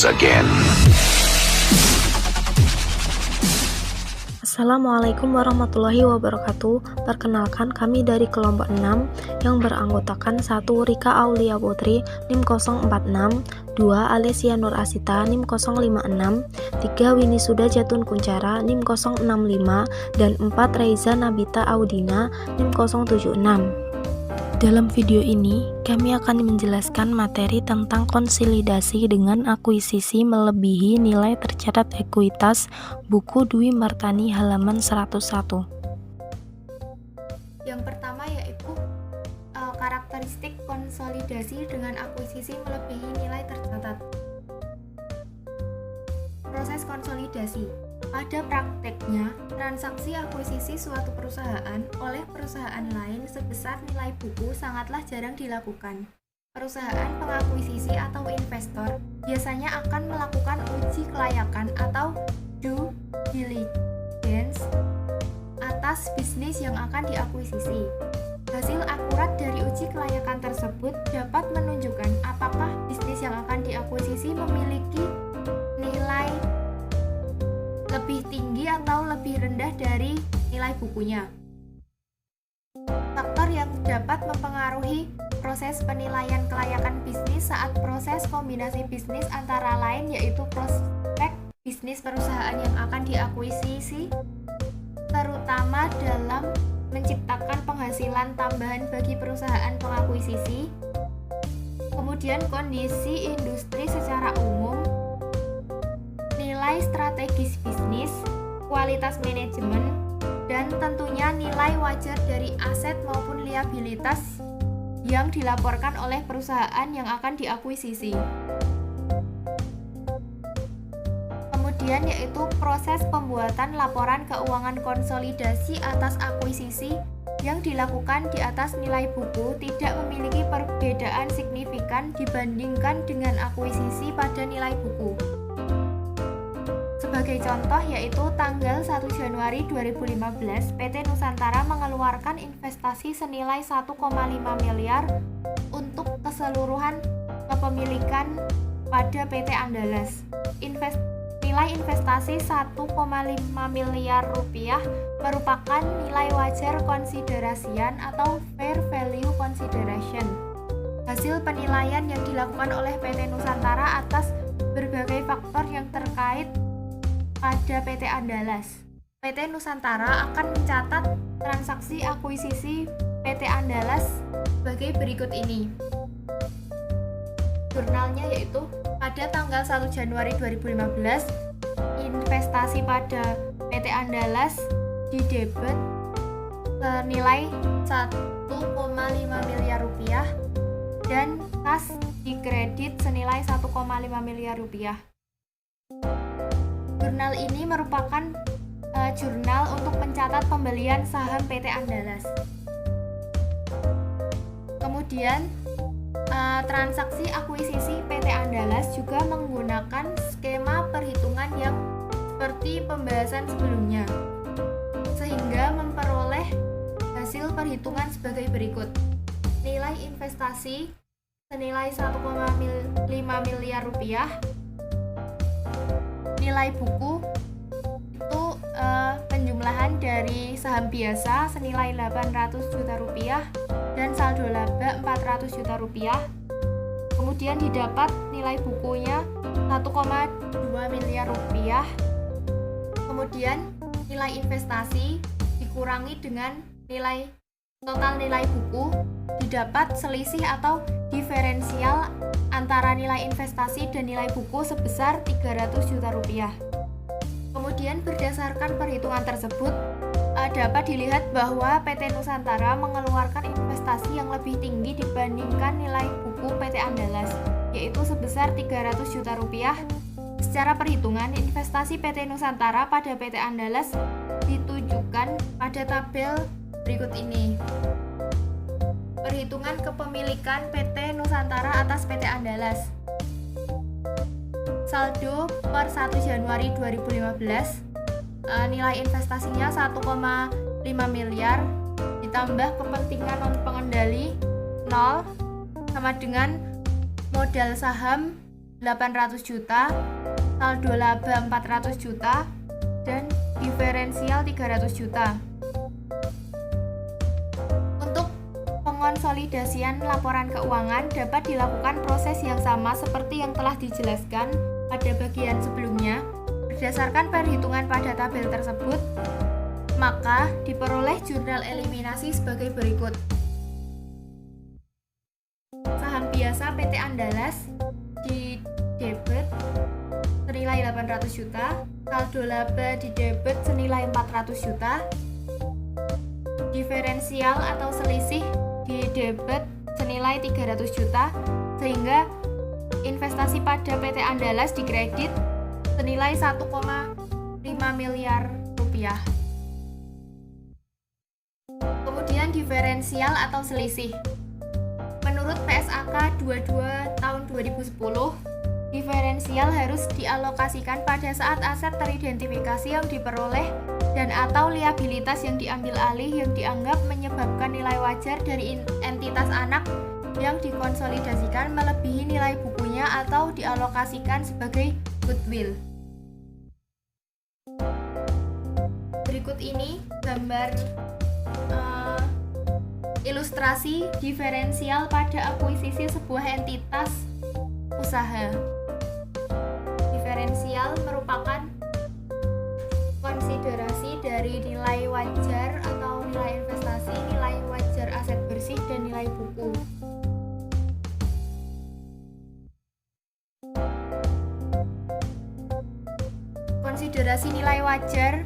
once again. Assalamualaikum warahmatullahi wabarakatuh. Perkenalkan, kami dari kelompok 6 yang beranggotakan 1. Rika Aulia Putri NIM 046, 2. Alesia Nur Asita NIM 056, 3. Winisuda Jatun Kuncara NIM 065, dan 4. Reza Nabita Audina NIM 076. Dalam video ini, kami akan menjelaskan materi tentang konsolidasi dengan akuisisi melebihi nilai tercatat ekuitas buku Dwi Martani halaman 101. Yang pertama yaitu karakteristik konsolidasi dengan akuisisi melebihi nilai tercatat. Proses konsolidasi. Pada prakteknya, transaksi akuisisi suatu perusahaan oleh perusahaan lain sebesar nilai buku sangatlah jarang dilakukan. Perusahaan pengakuisisi atau investor biasanya akan melakukan uji kelayakan atau due diligence atas bisnis yang akan diakuisisi. Hasil akurat dari uji kelayakan tersebut dapat menunjukkan apakah bisnis yang akan diakuisisi memiliki nilai lebih tinggi atau lebih rendah dari nilai bukunya. Faktor yang dapat mempengaruhi proses penilaian kelayakan bisnis saat proses kombinasi bisnis antara lain yaitu prospek bisnis perusahaan yang akan diakuisisi, terutama dalam menciptakan penghasilan tambahan bagi perusahaan pengakuisisi, kemudian kondisi industri secara umum, nilai strategis bisnis, kualitas manajemen, dan tentunya nilai wajar dari aset maupun liabilitas yang dilaporkan oleh perusahaan yang akan diakuisisi. Kemudian yaitu proses pembuatan laporan keuangan konsolidasi atas akuisisi yang dilakukan di atas nilai buku tidak memiliki perbedaan signifikan dibandingkan dengan akuisisi pada nilai buku. Sebagai contoh yaitu tanggal 1 Januari 2015, PT Nusantara mengeluarkan investasi senilai 1,5 miliar untuk keseluruhan kepemilikan pada PT Andalas. Nilai investasi 1,5 miliar rupiah merupakan nilai wajar konsiderasian atau fair value consideration. Hasil penilaian yang dilakukan oleh PT Nusantara atas berbagai faktor yang terkait pada PT Andalas. PT Nusantara akan mencatat transaksi akuisisi PT Andalas sebagai berikut ini. Jurnalnya yaitu pada tanggal 1 Januari 2015, investasi pada PT Andalas didebet senilai 1,5 miliar rupiah dan kas dikredit senilai 1,5 miliar rupiah. Jurnal ini merupakan jurnal untuk mencatat pembelian saham PT Andalas. Kemudian transaksi akuisisi PT Andalas juga menggunakan skema perhitungan yang seperti pembahasan sebelumnya, sehingga memperoleh hasil perhitungan sebagai berikut. Nilai investasi senilai 1,5 miliar rupiah. Nilai buku itu penjumlahan dari saham biasa senilai 800 juta rupiah dan saldo laba 400 juta rupiah. Kemudian didapat nilai bukunya 1,2 miliar rupiah. Kemudian nilai investasi dikurangi dengan total nilai buku, didapat selisih atau diferensial antara nilai investasi dan nilai buku sebesar 300 juta rupiah. Kemudian berdasarkan perhitungan tersebut, dapat dilihat bahwa PT Nusantara mengeluarkan investasi yang lebih tinggi dibandingkan nilai buku PT Andalas, yaitu sebesar 300 juta rupiah. Secara perhitungan, investasi PT Nusantara pada PT Andalas ditujukan pada tabel berikut ini. Perhitungan kepemilikan PT Nusantara atas PT Andalas. Saldo per 1 Januari 2015, nilai investasinya 1,5 miliar ditambah kepentingan non pengendali 0 sama dengan modal saham 800 juta, saldo laba 400 juta, dan diferensial 300 juta. Untuk pengonsolidasian laporan keuangan dapat dilakukan proses yang sama seperti yang telah dijelaskan pada bagian sebelumnya. Berdasarkan perhitungan pada tabel tersebut, maka diperoleh jurnal eliminasi sebagai berikut. Saham biasa PT Andalas di debit senilai 800 juta, saldo laba di debit senilai 400 juta, diferensial atau selisih di debit senilai 300 juta, sehingga investasi pada PT Andalas di kredit senilai 1,5 miliar rupiah. Kemudian diferensial atau selisih. Menurut PSAK 22 tahun 2010, diferensial harus dialokasikan pada saat aset teridentifikasi yang diperoleh dan atau liabilitas yang diambil alih yang dianggap menyebabkan nilai wajar dari entitas anak yang dikonsolidasikan melebihi nilai bukunya atau dialokasikan sebagai goodwill. Berikut ini gambar ilustrasi diferensial pada akuisisi sebuah entitas usaha. Diferensial merupakan konsiderasi dari nilai wajar atau nilai investasi, nilai wajar aset bersih, dan nilai buku. Konsiderasi nilai wajar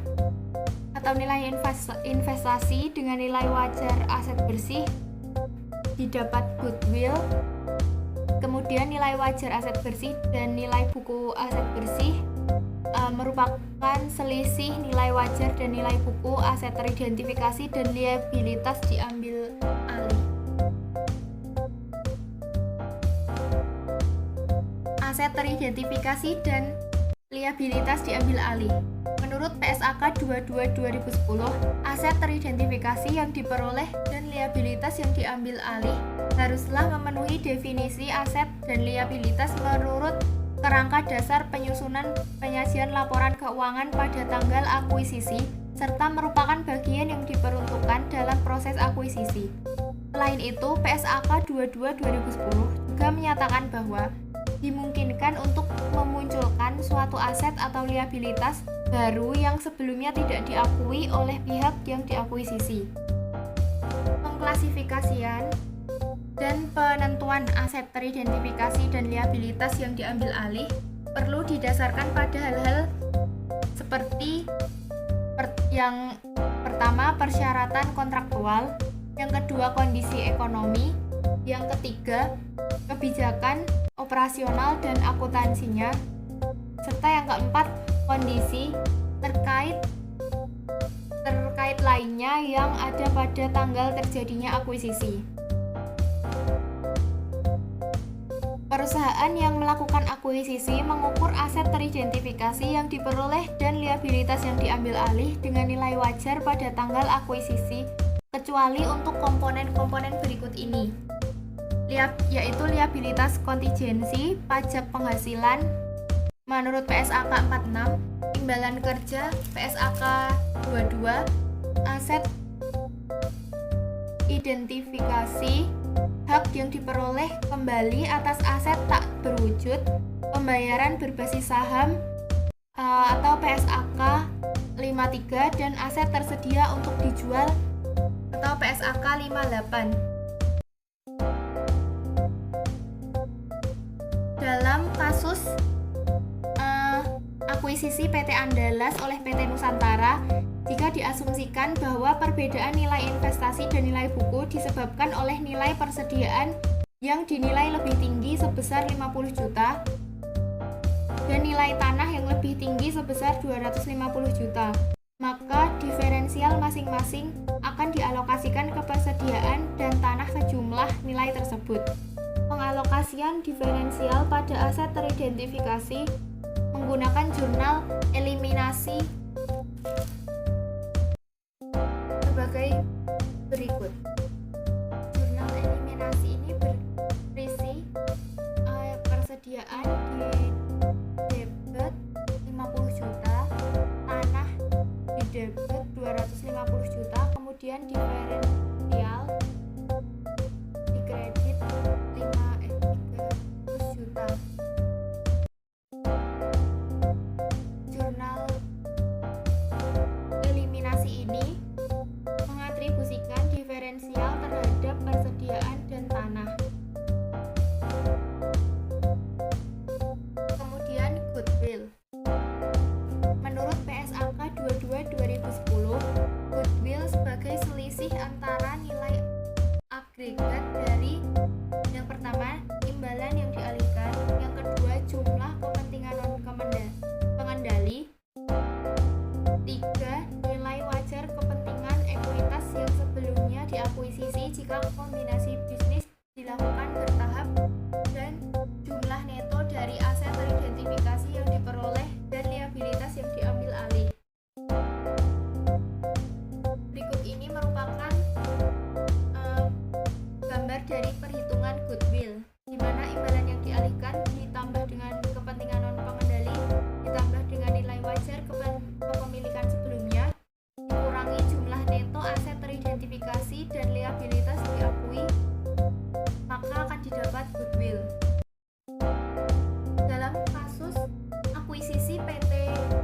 atau nilai investasi dengan nilai wajar aset bersih didapat goodwill, kemudian nilai wajar aset bersih dan nilai buku aset bersih merupakan selisih nilai wajar dan nilai buku aset teridentifikasi dan liabilitas diambil alih. Aset teridentifikasi dan liabilitas diambil alih. Menurut PSAK 22 2010, aset teridentifikasi yang diperoleh dan liabilitas yang diambil alih haruslah memenuhi definisi aset dan liabilitas menurut kerangka dasar penyusunan penyajian laporan keuangan pada tanggal akuisisi serta merupakan bagian yang diperuntukkan dalam proses akuisisi. Selain itu, PSAK 22 2010 juga menyatakan bahwa dimungkinkan untuk memunculkan suatu aset atau liabilitas baru yang sebelumnya tidak diakui oleh pihak yang diakuisisi. Pengklasifikasian dan penentuan aset teridentifikasi dan liabilitas yang diambil alih perlu didasarkan pada hal-hal seperti yang pertama persyaratan kontraktual, yang kedua kondisi ekonomi, yang ketiga kebijakan operasional dan akuntansinya, serta yang keempat kondisi terkait lainnya yang ada pada tanggal terjadinya akuisisi. Perusahaan yang melakukan akuisisi mengukur aset teridentifikasi yang diperoleh dan liabilitas yang diambil alih dengan nilai wajar pada tanggal akuisisi, kecuali untuk komponen-komponen berikut ini, yaitu liabilitas kontingensi, pajak penghasilan menurut PSAK 46, imbalan kerja PSAK 22, aset identifikasi, hak yang diperoleh kembali atas aset tak berwujud, pembayaran berbasis saham atau PSAK 53, dan aset tersedia untuk dijual atau PSAK 58. Dalam kasus akuisisi PT Andalas oleh PT Nusantara, jika diasumsikan bahwa perbedaan nilai investasi dan nilai buku disebabkan oleh nilai persediaan yang dinilai lebih tinggi sebesar 50 juta dan nilai tanah yang lebih tinggi sebesar 250 juta, maka diferensial masing-masing akan dialokasikan ke persediaan dan tanah sejumlah nilai tersebut. Pengalokasian diferensial pada aset teridentifikasi menggunakan jurnal eliminasi sebagai berikut. Jurnal eliminasi ini berisi persediaan di kemudian diferensial dikredit 300 juta. Jurnal eliminasi ini mengatribusikan diferensial terhadap persediaan dan tanah. Kemudian goodwill. Menurut PSAK 22/2010, goodwill sebagai selisih antara nilai agregat dari yang pertama, imbalan yang dialihkan, yang kedua, jumlah kepentingan pengendali, tiga, nilai wajar kepentingan ekuitas yang sebelumnya diakuisisi jika kombinasi bisnis dilakukan bertahap, dan jumlah neto dari aset teridentifikasi yang diperoleh dan liabilitas yang diambil alih. Berikut ini merupakan gambar dari perhitungan goodwill, di mana imbalan yang dialihkan ditambah dengan kepentingan non pengendali ditambah dengan nilai wajar kepemilikan sebelumnya dikurangi jumlah neto aset teridentifikasi dan liabilitas diakui, maka akan didapat goodwill. Dalam kasus akuisisi PT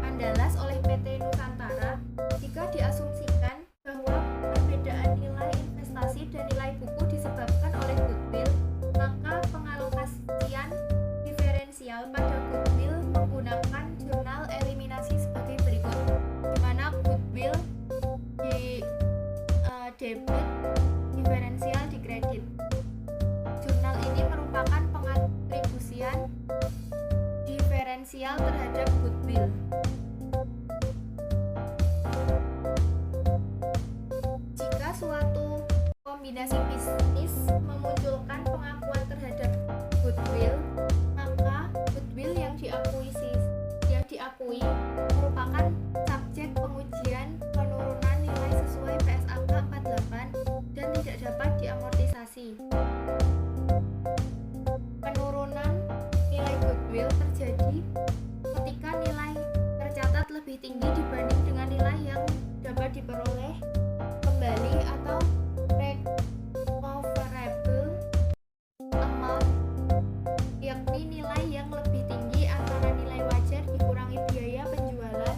Andalas oleh PT Nusantara, jika diasumsikan bahwa perbedaan nilai investasi dan nilai buku disebabkan oleh goodwill, maka pengalokasian diferensial pada goodwill menggunakan jurnal eliminasi sebagai berikut, di mana goodwill di debit, diferensial di kredit. Jurnal ini merupakan pengatribusian diferensial terhadap goodwill. Jika suatu kombinasi bisnis memunculkan pengakuan terhadap goodwill, maka goodwill yang diakui merupakan subjek pengujian penurunan nilai sesuai PSAK 48 dan tidak dapat diamortisasi. Penurunan nilai goodwill terjadi ketika nilai tercatat lebih tinggi dibanding dengan nilai yang dapat diperoleh kembali atau recoverable amount, yakni nilai yang lebih tinggi antara nilai wajar dikurangi biaya penjualan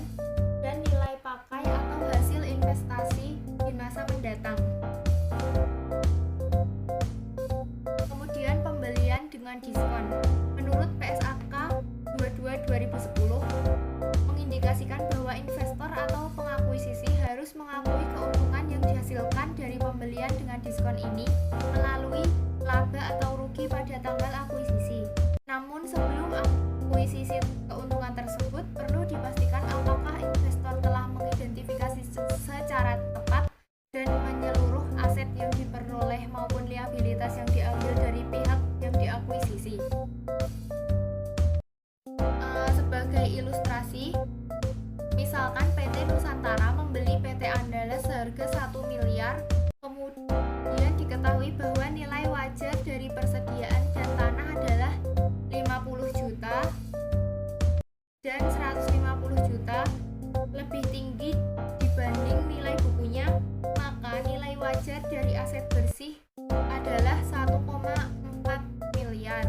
dan nilai pakai atau hasil investasi di masa mendatang. Kemudian pembelian dengan diskon. Menurut PSAK 22/2010 mengindikasikan bahwa investor atau pengakuisisi harus mengakui keuntungan yang dihasilkan dari pembelian dengan diskon ini melalui laba atau rugi pada tanggal akuisisi. Namun sebelum akuisisi keuntungan tersebut perlu dipastikan apakah investor telah mengidentifikasi secara tepat dan menyeluruh aset yang diperoleh maupun liabilitas yang diambil dari pihak yang diakuisisi. Sebagai ilustrasi, misalkan PT Nusantara membeli PT Andalas seharga 1 miliar, kemudian diketahui bahwa nilai wajar dari persediaan dan tanah adalah 50 juta dan 150 juta lebih tinggi dibanding nilai bukunya, maka nilai wajar dari aset bersih adalah 1,4 miliar.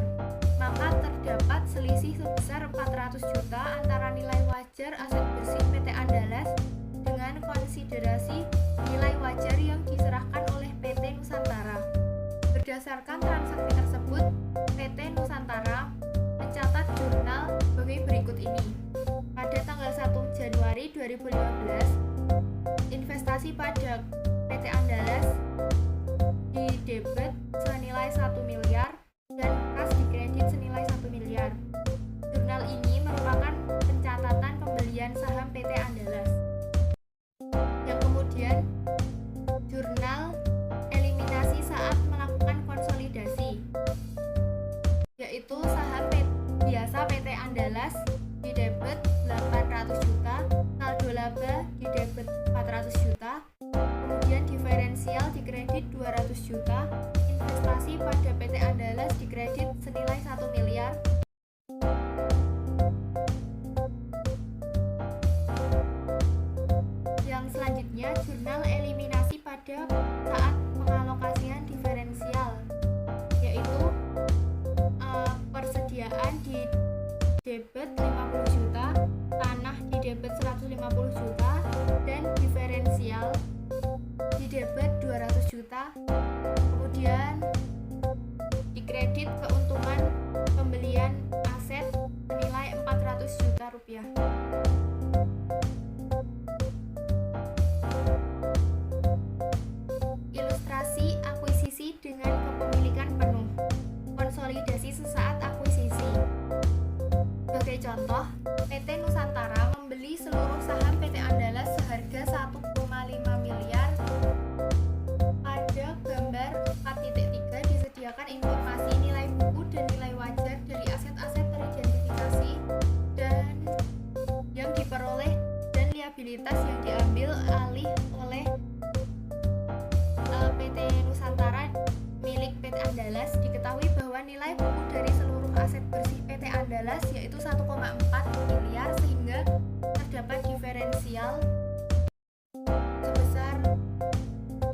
Maka terdapat selisih sebesar 400 juta antara nilai wajar aset bersih PT Andalas dengan konsiderasi nilai wajar yang diserahkan oleh PT Nusantara. Berdasarkan transaksi tersebut, PT Nusantara mencatat jurnal sebagai berikut ini. Pada tanggal 1 Januari 2015, investasi pada PT Andalas di debit senilai 1 miliar dan kas dikredit senilai 1 miliar. Jurnal ini merupakan pencatatan pembelian saham PT Andalas. Yang kemudian, jurnal eliminasi saat melakukan konsolidasi, yaitu saham biasa PT Andalas di debit 800 juta, saldo laba di debit 400 juta, kemudian diferensial di kredit 200 juta, investasi pada PT Andalas di kredit senilai 1 miliar. Yang selanjutnya, jurnal eliminasi pada pada saat pengalokasian diferensial, yaitu persediaan di debit 50 juta, tanah di debit 150 juta, dan diferensial di debit 200 juta. Kemudian di kredit keuntungan pembelian aset senilai 400 juta rupiah. Ilustrasi akuisisi dengan kepemilikan penuh. Konsolidasi sesaat akuisisi. Sebagai contoh, PT Nusantara membeli seluruh saham PT Andalas seharga 1,5 miliar. Pada gambar 4.3 disediakan informasi nilai buku dan nilai wajar dari aset-aset teridentifikasi dan yang diperoleh dan liabilitas yang diambil alih oleh PT Nusantara milik PT Andalas. Diketahui bahwa nilai buku dari seluruh aset bersih PT Andalas yaitu 1,4 miliar, sehingga terdapat diferensial sebesar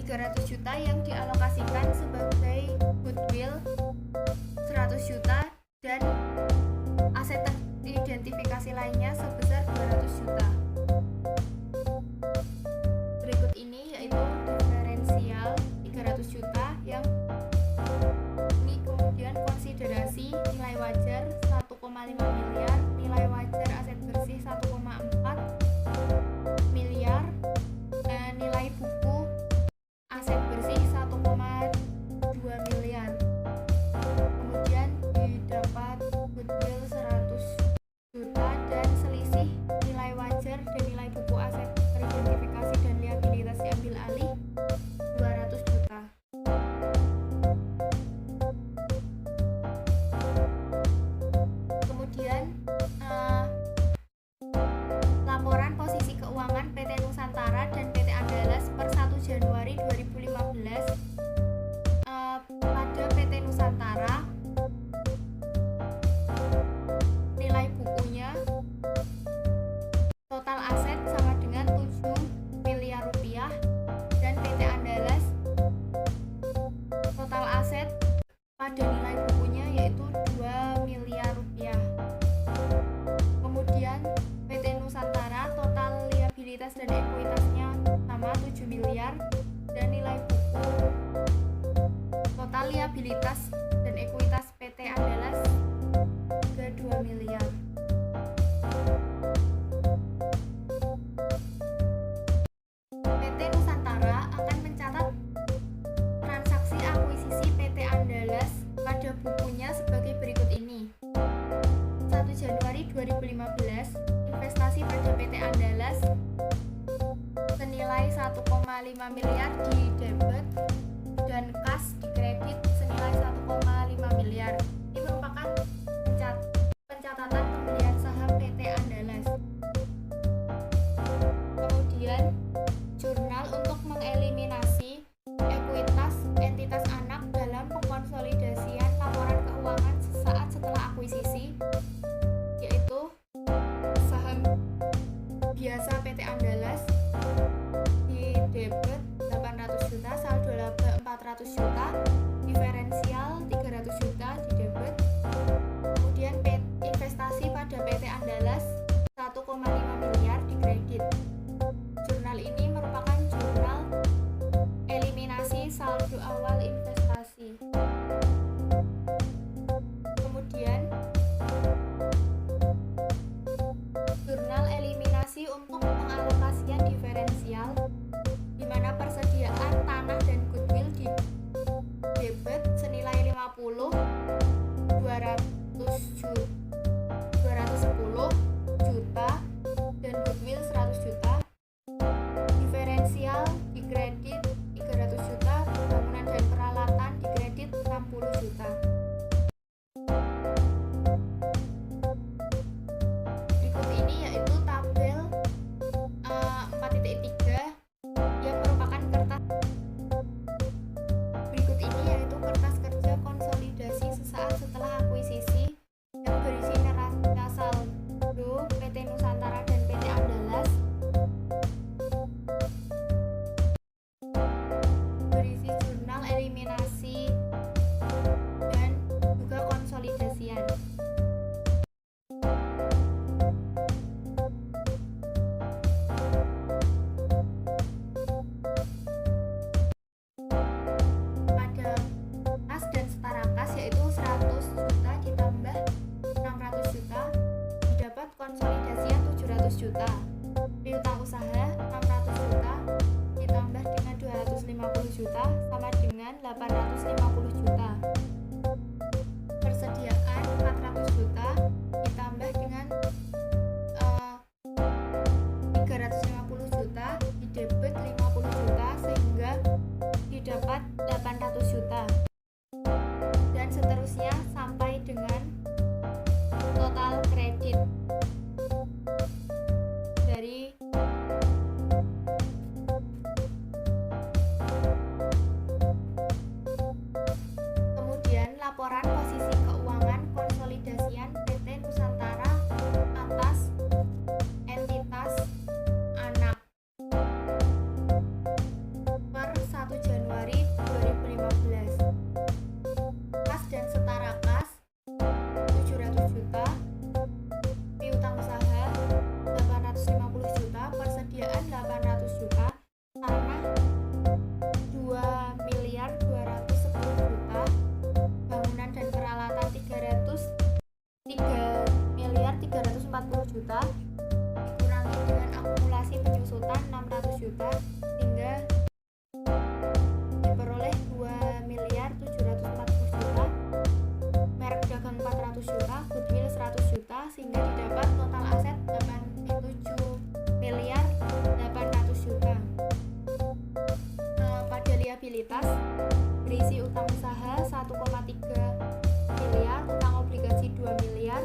300 juta yang dialokasikan sebagai goodwill 100 juta dan aset teridentifikasi lainnya sebesar 200 juta. Berikut ini yaitu diferensial 300 juta yang ini kemudian konsiderasi nilai wajar 1,5 miliar, nilai wajar aset bersih 1,4 miliar, nilai buku aset bersih 1,2 miliar. Kemudian didapat goodwill 100 juta dan selisih nilai wajar dan nilai buku aset teridentifikasi dan liabilitas diambil alih 200 juta. Kemudian laporan posisi keuangan PT Nusantara dan PT Andalas per 1 Januari 2015. Pada PT Nusantara nilai bukunya total aset sama dengan 7 miliar rupiah dan PT Andalas total aset pada nilai bukunya yaitu 2 miliar rupiah. Kemudian PT Nusantara total liabilitas dan ekuitasnya sama 7 miliar dan nilai buku total liabilitas dan ekuitas PT Andalas ke 2 miliar. PT Nusantara akan mencatat transaksi akuisisi PT Andalas pada bukunya sebagai berikut ini. 1 Januari 2015, investasi pada PT Andalas senilai 1,5 miliar di debit dan kas di kredit senilai 1,5 miliar. Ini merupakan pencatatan pembelian saham PT Andalas. Kemudian jurnal untuk mengeliminasi ekuitas entitas anak dalam pengkonsolidasian laporan keuangan sesaat setelah akuisisi, yaitu saham biasa PT Andalas di debit 800 juta, saldo laba 400 juta, diferensial 300 juta di debit. Kemudian investasi pada PT Andalas 1,5 miliar di kredit. Jurnal ini merupakan jurnal eliminasi saldo awal investasi. Kemudian jurnal eliminasi untuk pengalokasian diferensial, di mana persediaan tanah dan goodwill di debit senilai 50, 210 juta dan goodwill 100 juta. Diferensial di kredit 300 juta, bangunan dan peralatan di kredit 60 juta. Berikut ini yaitu tabel 4.3 yang merupakan kertas. Berikut ini yaitu kertas kerja konsolidasi sesaat setelah akuisisi yang berisi neraca saldo PT Nusantara dan PT Andalas. konsolidasian 700 juta, piutang usaha 600 juta, ditambah dengan 250 juta sama dengan 850 juta. Persediaan 400 juta, ditambah dengan 350 juta, didebit 50 juta sehingga didapat 800 juta. Dan seterusnya sampai dengan total kredit dari kemudian laporan posisi keuangan konsolidasian PT Nusantara atas entitas anak per 1 Januari 2015. Kas dan setara kas 700 juta, piutang usaha 850 juta, persediaan 800 juta, tanah 2.210 juta, bangunan dan peralatan 3.340 juta, dikurangi dengan akumulasi penyusutan 600 juta hingga diperoleh 2.740 juta, merek dagang 400 juta, goodwill 100 juta sehingga didapat total aset 7.800 juta. Pada liabilitas berisi utang usaha 1,3 miliar, utang obligasi 2 miliar,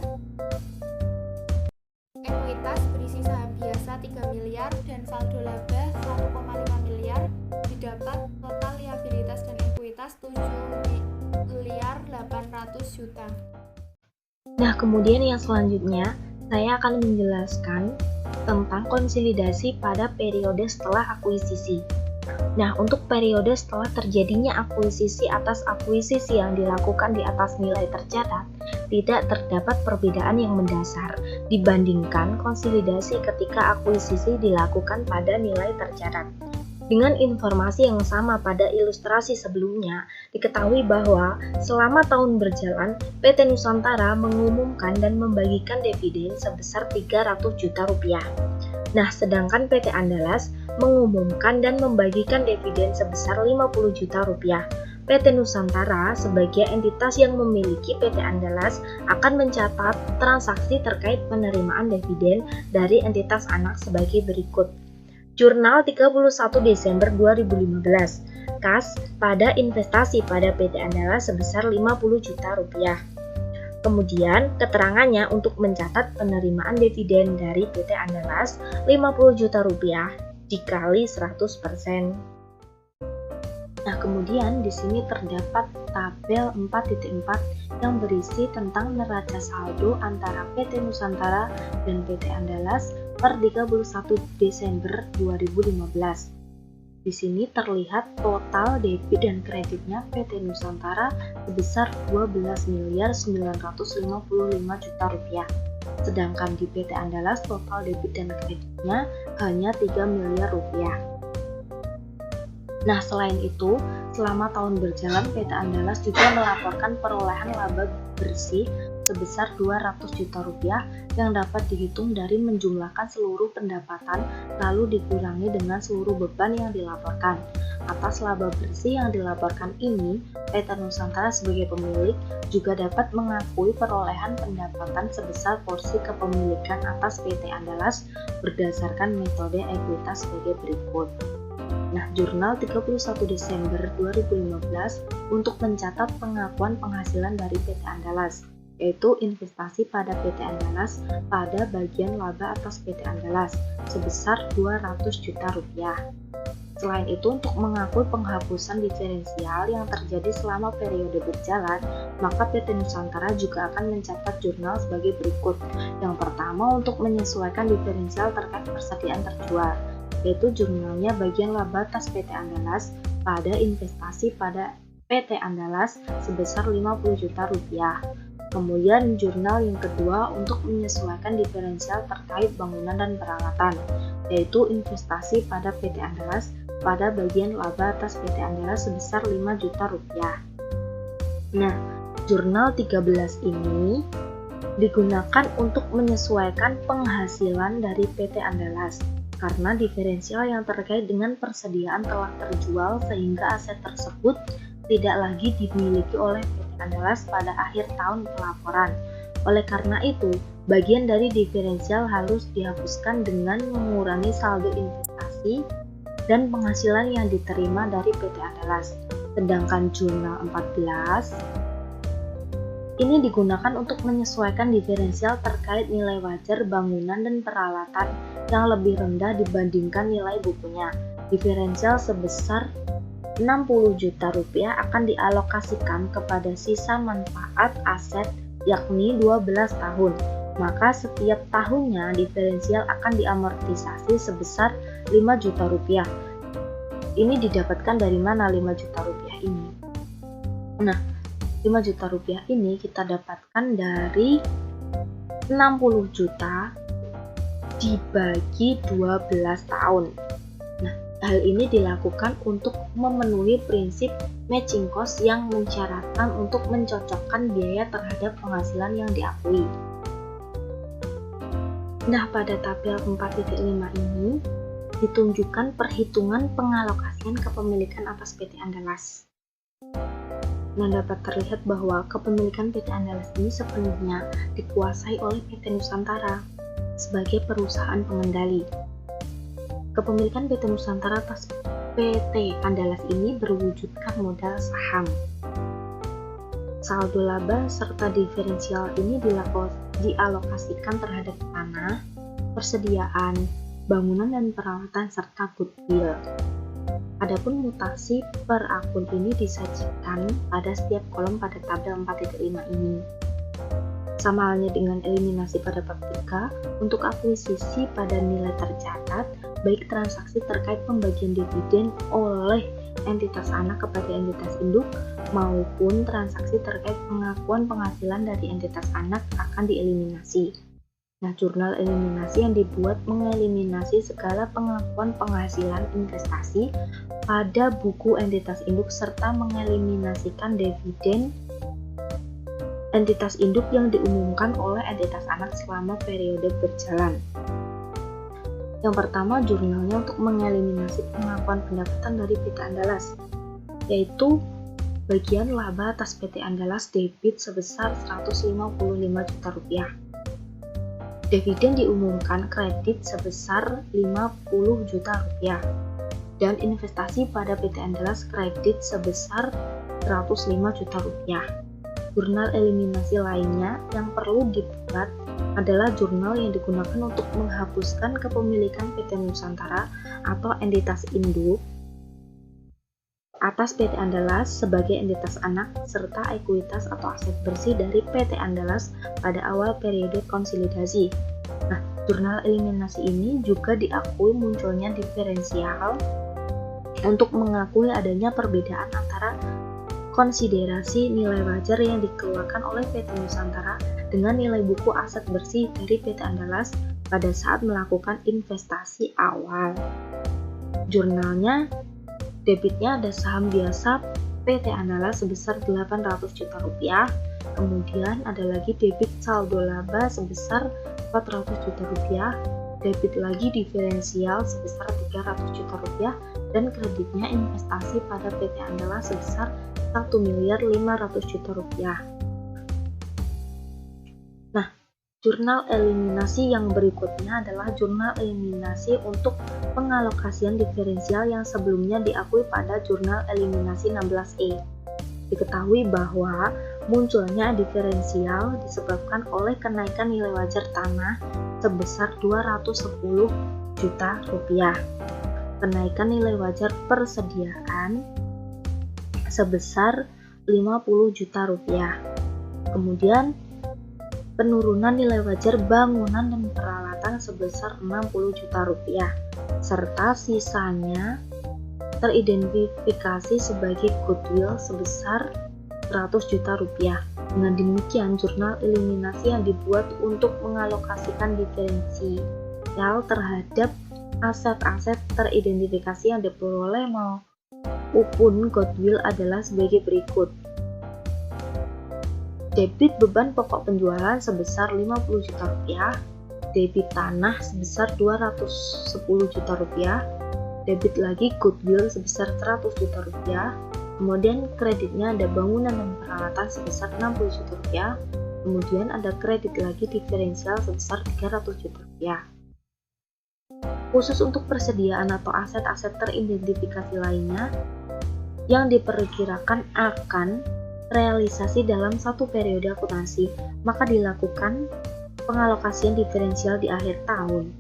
ekuitas berisi saham biasa 3 miliar dan saldo laba 1,5 miliar, didapat total liabilitas dan ekuitas 7.800 juta. Nah, kemudian yang selanjutnya saya akan menjelaskan tentang konsolidasi pada periode setelah akuisisi. Nah, untuk periode setelah terjadinya akuisisi atas akuisisi yang dilakukan di atas nilai tercatat, tidak terdapat perbedaan yang mendasar dibandingkan konsolidasi ketika akuisisi dilakukan pada nilai tercatat. Dengan informasi yang sama pada ilustrasi sebelumnya, diketahui bahwa selama tahun berjalan, PT Nusantara mengumumkan dan membagikan dividen sebesar 300 juta rupiah. Nah, sedangkan PT Andalas mengumumkan dan membagikan dividen sebesar 50 juta rupiah. PT Nusantara sebagai entitas yang memiliki PT Andalas akan mencatat transaksi terkait penerimaan dividen dari entitas anak sebagai berikut. Jurnal 31 Desember 2015, kas pada investasi pada PT Andalas sebesar 50 juta rupiah. Kemudian keterangannya untuk mencatat penerimaan dividen dari PT Andalas 50 juta rupiah dikali 100%. Nah, kemudian di sini terdapat tabel 4.4 yang berisi tentang neraca saldo antara PT Nusantara dan PT Andalas per 31 Desember 2015. Di sini terlihat total debit dan kreditnya PT Nusantara sebesar 12.955 juta rupiah. Sedangkan di PT Andalas total debit dan kreditnya hanya 3 miliar rupiah. Nah, selain itu, selama tahun berjalan PT Andalas juga melaporkan perolehan laba bersih sebesar 200 juta rupiah yang dapat dihitung dari menjumlahkan seluruh pendapatan lalu dikurangi dengan seluruh beban yang dilaporkan. Atas laba bersih yang dilaporkan ini, PT Nusantara sebagai pemilik juga dapat mengakui perolehan pendapatan sebesar porsi kepemilikan atas PT Andalas berdasarkan metode ekuitas sebagai berikut. Nah, jurnal 31 Desember 2015 untuk mencatat pengakuan penghasilan dari PT Andalas, yaitu investasi pada PT Andalas pada bagian laba atas PT Andalas sebesar 200 juta rupiah. Selain itu, untuk mengakui penghapusan diferensial yang terjadi selama periode berjalan, maka PT Nusantara juga akan mencatat jurnal sebagai berikut. Yang pertama, untuk menyesuaikan diferensial terkait persediaan terjual, yaitu jurnalnya bagian laba atas PT Andalas pada investasi pada PT Andalas sebesar 50 juta rupiah. Kemudian jurnal yang kedua untuk menyesuaikan diferensial terkait bangunan dan peralatan, yaitu investasi pada PT Andalas pada bagian laba atas PT Andalas sebesar 5 juta rupiah. Nah, jurnal 13 ini digunakan untuk menyesuaikan penghasilan dari PT Andalas karena diferensial yang terkait dengan persediaan telah terjual sehingga aset tersebut tidak lagi dimiliki oleh PT Andalas pada akhir tahun pelaporan. Oleh karena itu, bagian dari diferensial harus dihapuskan dengan mengurangi saldo investasi dan penghasilan yang diterima dari PT Andalas. Sedangkan jurnal 14 ini digunakan untuk menyesuaikan diferensial terkait nilai wajar bangunan dan peralatan yang lebih rendah dibandingkan nilai bukunya. Diferensial sebesar 60 juta rupiah akan dialokasikan kepada sisa manfaat aset yakni 12 tahun. Maka setiap tahunnya diferensial akan diamortisasi sebesar 5 juta rupiah. Ini didapatkan dari mana 5 juta rupiah ini? Nah, 5 juta rupiah ini kita dapatkan dari 60 juta dibagi 12 tahun. Nah, hal ini dilakukan untuk memenuhi prinsip matching cost yang mensyaratkan untuk mencocokkan biaya terhadap penghasilan yang diakui. Nah, pada tabel 4.5 ini ditunjukkan perhitungan pengalokasian kepemilikan atas PT Andalas. Nah, dapat terlihat bahwa kepemilikan PT Andalas ini sepenuhnya dikuasai oleh PT Nusantara sebagai perusahaan pengendali. Kepemilikan PT Nusantara atas PT Andalas ini berwujudkan modal saham. Saldo laba serta diferensial ini dialokasikan terhadap tanah, persediaan, bangunan dan peralatan serta goodwill. Adapun mutasi per akun ini disajikan pada setiap kolom pada tabel 4.5 ini. Sama halnya dengan eliminasi pada bab 3, untuk akuisisi pada nilai tercatat, baik transaksi terkait pembagian dividen oleh entitas anak kepada entitas induk, maupun transaksi terkait pengakuan penghasilan dari entitas anak akan dieliminasi. Nah, jurnal eliminasi yang dibuat mengeliminasi segala pengakuan penghasilan investasi pada buku entitas induk serta mengeliminasikan dividen entitas induk yang diumumkan oleh entitas anak selama periode berjalan. Yang pertama, jurnalnya untuk mengeliminasi pengakuan pendapatan dari PT Andalas, yaitu bagian laba atas PT Andalas debit sebesar 155 juta rupiah. Dividen diumumkan kredit sebesar 50 juta rupiah dan investasi pada PT Andalas kredit sebesar 105 juta rupiah. Jurnal eliminasi lainnya yang perlu dibuat adalah jurnal yang digunakan untuk menghapuskan kepemilikan PT Nusantara atau entitas induk atas PT Andalas sebagai entitas anak serta ekuitas atau aset bersih dari PT Andalas pada awal periode konsolidasi. Nah, jurnal eliminasi ini juga diakui munculnya diferensial untuk mengakui adanya perbedaan antara konsiderasi nilai wajar yang dikeluarkan oleh PT Nusantara dengan nilai buku aset bersih dari PT Andalas pada saat melakukan investasi awal. Jurnalnya, debitnya ada saham biasa PT Andalas sebesar 800 juta rupiah, kemudian ada lagi debit saldo laba sebesar 400 juta rupiah, debit lagi diferensial sebesar 300 juta rupiah, dan kreditnya investasi pada PT Andalas sebesar 1.500.000.000 rupiah. Nah, jurnal eliminasi yang berikutnya adalah jurnal eliminasi untuk pengalokasian diferensial yang sebelumnya diakui pada jurnal eliminasi 16E. Diketahui bahwa munculnya diferensial disebabkan oleh kenaikan nilai wajar tanah sebesar 210 juta rupiah, kenaikan nilai wajar persediaan sebesar 50 juta rupiah, kemudian penurunan nilai wajar bangunan dan peralatan sebesar 60 juta rupiah, serta sisanya teridentifikasi sebagai goodwill sebesar 100 juta rupiah. Dengan demikian, jurnal eliminasi yang dibuat untuk mengalokasikan diferensial terhadap aset-aset teridentifikasi yang diperoleh maupun goodwill adalah sebagai berikut. Debit beban pokok penjualan sebesar 50 juta rupiah, debit tanah sebesar 210 juta rupiah, debit lagi goodwill sebesar 100 juta rupiah, kemudian kreditnya ada bangunan dan peralatan sebesar 60 juta rupiah, kemudian ada kredit lagi diferensial sebesar 300 juta rupiah. Khusus untuk persediaan atau aset-aset teridentifikasi lainnya yang diperkirakan akan realisasi dalam satu periode akuntansi, maka dilakukan pengalokasian diferensial di akhir tahun.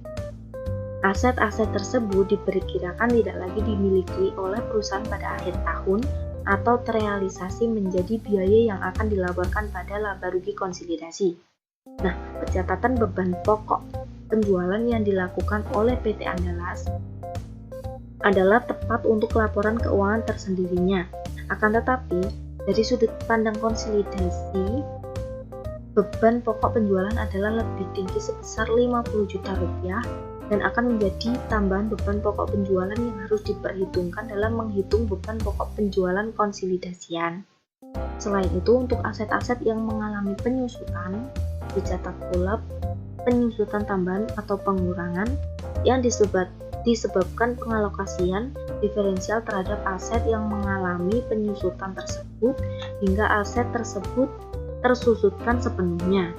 Aset-aset tersebut diperkirakan tidak lagi dimiliki oleh perusahaan pada akhir tahun atau terrealisasi menjadi biaya yang akan dilaporkan pada laba rugi konsolidasi. Nah, pencatatan beban pokok penjualan yang dilakukan oleh PT Andalas adalah tepat untuk laporan keuangan tersendirinya. Akan tetapi, dari sudut pandang konsolidasi, beban pokok penjualan adalah lebih tinggi sebesar 50 juta rupiah dan akan menjadi tambahan beban pokok penjualan yang harus diperhitungkan dalam menghitung beban pokok penjualan konsolidasian. Selain itu, untuk aset-aset yang mengalami penyusutan, dicatat pula penyusutan tambahan atau pengurangan yang disebabkan pengalokasian diferensial terhadap aset yang mengalami penyusutan tersebut hingga aset tersebut tersusutkan sepenuhnya.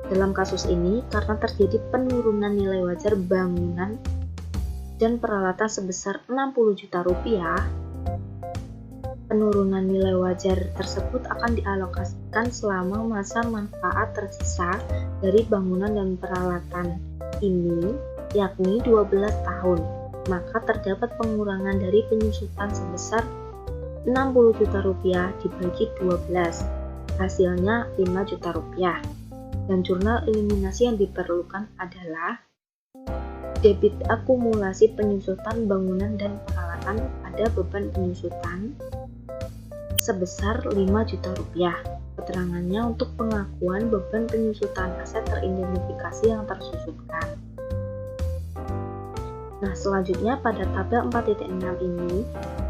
Dalam kasus ini, karena terjadi penurunan nilai wajar bangunan dan peralatan sebesar 60 juta rupiah, penurunan nilai wajar tersebut akan dialokasikan selama masa manfaat tersisa dari bangunan dan peralatan ini, yakni 12 tahun. Maka terdapat pengurangan dari penyusutan sebesar 60 juta rupiah dibagi 12, hasilnya 5 juta rupiah. Dan jurnal eliminasi yang diperlukan adalah debit akumulasi penyusutan bangunan dan peralatan pada beban penyusutan sebesar 5 juta rupiah. Keterangannya untuk pengakuan beban penyusutan aset teridentifikasi yang tersusutkan. Nah, selanjutnya pada tabel 4.6 ini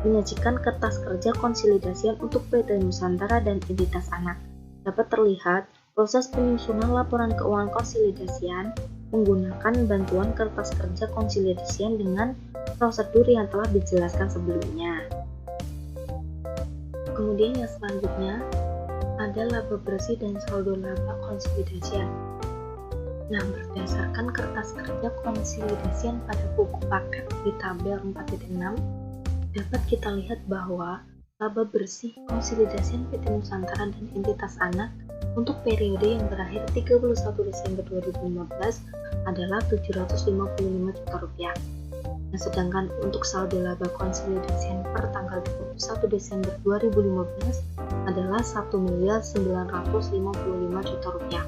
menyajikan kertas kerja konsolidasian untuk PT Nusantara dan entitas anak. Dapat terlihat proses penyusunan laporan keuangan konsolidasian menggunakan bantuan kertas kerja konsolidasian dengan prosedur yang telah dijelaskan sebelumnya. Kemudian yang selanjutnya ada laba bersih dan saldo laba konsolidasian. Nah, berdasarkan kertas kerja konsolidasian pada buku paket di tabel 4.6, dapat kita lihat bahwa laba bersih konsolidasian PT Nusantara dan entitas anak untuk periode yang berakhir 31 Desember 2015 adalah 755 juta rupiah. Nah, sedangkan untuk saldo laba konsolidasian per tanggal 21 Desember 2015 adalah 1.955 juta rupiah.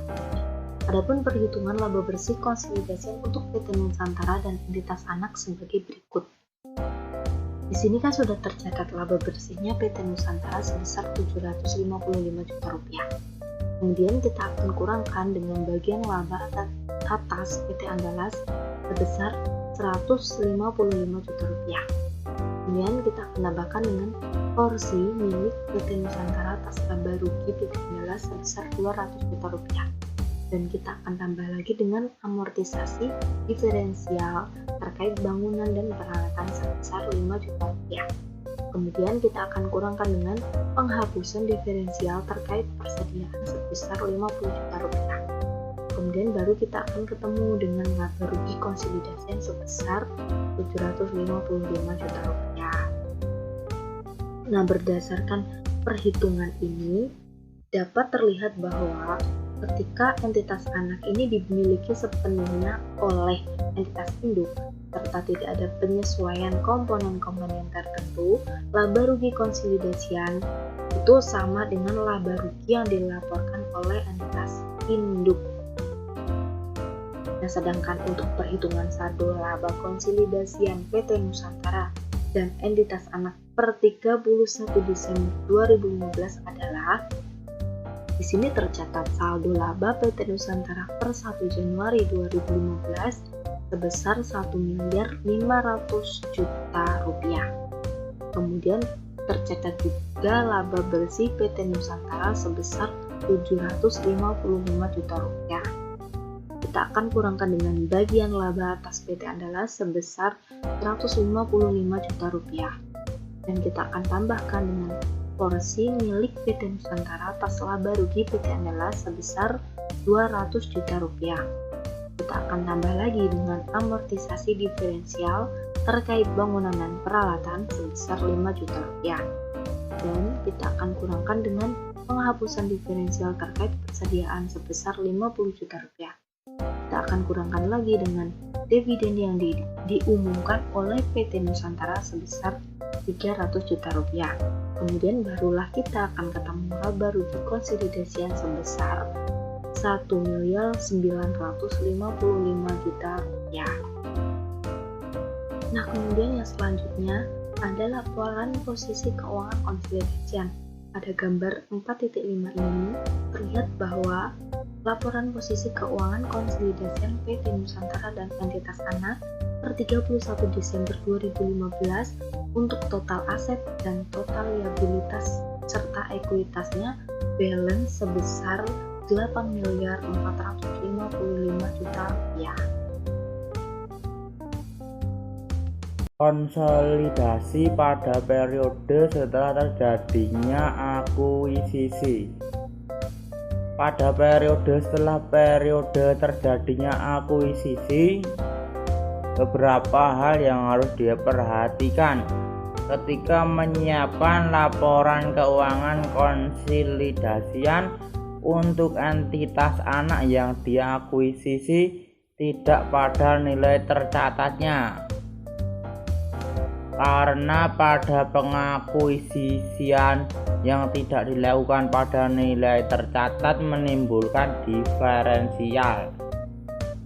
Adapun perhitungan laba bersih konsolidasian untuk PT Nusantara dan entitas anak sebagai berikut. Di sini kan sudah tercatat laba bersihnya PT Nusantara sebesar 755 juta rupiah. Kemudian kita akan kurangkan dengan bagian laba atas PT Andalas sebesar 155 juta rupiah. Kemudian kita akan tambahkan dengan porsi milik PT Nusantara atas laba rugi PT Andalas sebesar 200 juta rupiah. Dan kita akan tambah lagi dengan amortisasi diferensial terkait bangunan dan peralatan sebesar 5 juta rupiah. Kemudian kita akan kurangkan dengan penghapusan diferensial terkait persediaan sebesar 50 juta rupiah. Kemudian baru kita akan ketemu dengan laba rugi konsolidasian sebesar 755 juta rupiah. Nah, berdasarkan perhitungan ini dapat terlihat bahwa ketika entitas anak ini dimiliki sepenuhnya oleh entitas induk serta tidak ada penyesuaian komponen-komponen tertentu, laba rugi konsolidasian itu sama dengan laba rugi yang dilaporkan oleh entitas induk. Nah, sedangkan untuk perhitungan saldo laba konsolidasian PT Nusantara dan entitas anak per 31 Desember 2015 adalah di sini tercatat saldo laba PT Nusantara per 1 Januari 2015 sebesar 1.500.000 juta rupiah. Kemudian tercatat juga laba bersih PT Nusantara sebesar 755 juta rupiah. Kita akan kurangkan dengan bagian laba atas PT Andalas sebesar 155 juta rupiah. Dan kita akan tambahkan dengan porsi milik PT Nusantara atas laba rugi PT Andalas sebesar 200 juta rupiah. Kita akan tambah lagi dengan amortisasi diferensial terkait bangunan dan peralatan sebesar 5 juta rupiah. Dan kita akan kurangkan dengan penghapusan diferensial terkait persediaan sebesar 50 juta rupiah. Kita akan kurangkan lagi dengan dividen yang diumumkan oleh PT Nusantara sebesar 300 juta rupiah. Kemudian barulah kita akan ketemu laba rugi konsolidasian sebesar 1.955 juta rupiah. Nah, kemudian yang selanjutnya ada laporan posisi keuangan konsolidasian. Pada gambar 4.5 ini terlihat bahwa laporan posisi keuangan konsolidasian PT Nusantara dan entitas anak per 31 Desember 2015 untuk total aset dan total liabilitas serta ekuitasnya balance sebesar 8.455 juta rupiah. Konsolidasi pada periode setelah terjadinya akuisisi. Pada periode setelah periode terjadinya akuisisi, beberapa hal yang harus diperhatikan ketika menyiapkan laporan keuangan konsolidasian untuk entitas anak yang diakuisisi tidak pada nilai tercatatnya. Karena pada pengakuisisian yang tidak dilakukan pada nilai tercatat menimbulkan diferensial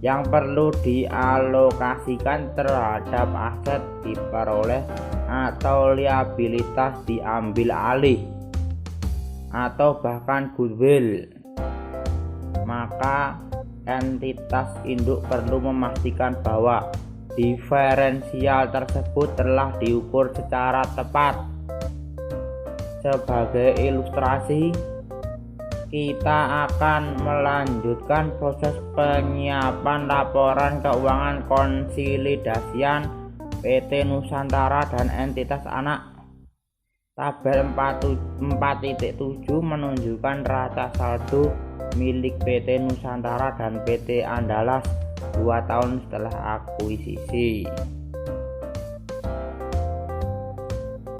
yang perlu dialokasikan terhadap aset diperoleh atau liabilitas diambil alih atau bahkan goodwill. Maka entitas induk perlu memastikan bahwa diferensial tersebut telah diukur secara tepat. Sebagai ilustrasi, kita akan melanjutkan proses penyiapan laporan keuangan konsolidasian PT Nusantara dan entitas anak. Tabel 4.7 menunjukkan neraca saldo milik PT Nusantara dan PT Andalas 2 tahun setelah akuisisi.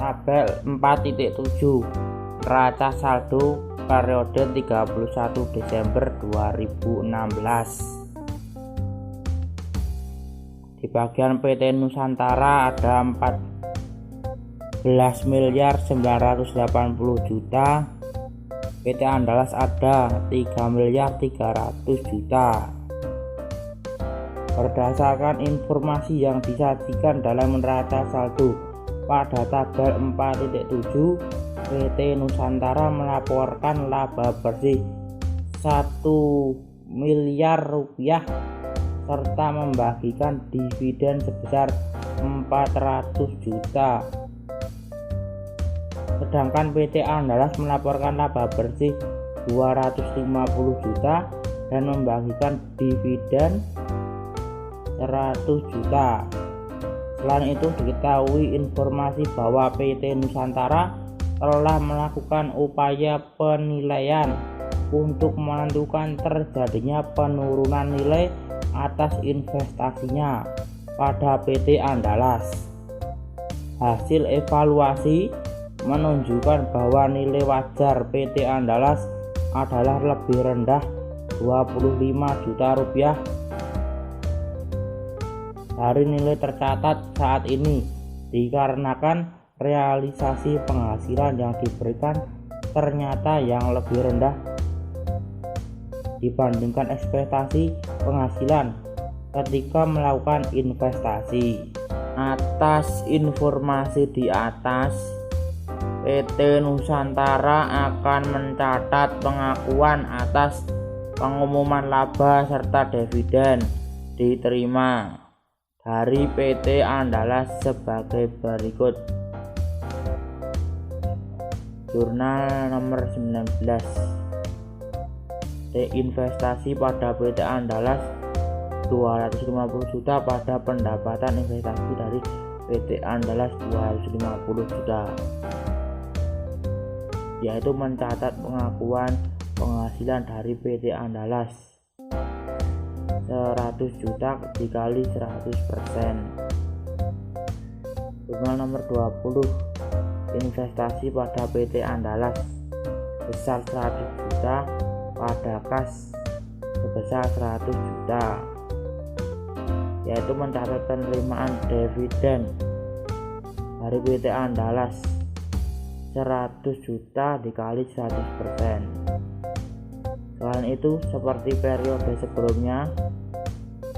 Tabel 4.7 neraca saldo periode 31 Desember 2016. Di bagian PT Nusantara ada 14.980 juta, PT Andalas ada 3.300 juta. Berdasarkan informasi yang disajikan dalam neraca saldo pada tabel 4.7, PT Nusantara melaporkan laba bersih 1 miliar rupiah serta membagikan dividen sebesar 400 juta. Sedangkan PT Andalas melaporkan laba bersih 250 juta dan membagikan dividen 100 juta. Selain itu diketahui informasi bahwa PT Nusantara telah melakukan upaya penilaian untuk menentukan terjadinya penurunan nilai atas investasinya pada PT Andalas. Hasil evaluasi menunjukkan bahwa nilai wajar PT Andalas adalah lebih rendah 25 juta rupiah dari nilai tercatat saat ini dikarenakan realisasi penghasilan yang diberikan ternyata yang lebih rendah dibandingkan ekspektasi penghasilan ketika melakukan investasi. Atas informasi di atas, PT Nusantara akan mencatat pengakuan atas pengumuman laba serta dividen diterima dari PT Andalas sebagai berikut. Jurnal nomor 19 investasi pada PT Andalas 250 juta pada pendapatan investasi dari PT Andalas 250 juta, yaitu mencatat pengakuan penghasilan dari PT Andalas 100 juta dikali 100%. Jurnal nomor 20, investasi pada PT Andalas besar 100 juta pada kas sebesar 100 juta, yaitu mencatat penerimaan dividen dari PT Andalas 100 juta dikali 100%. Selain itu, seperti periode sebelumnya,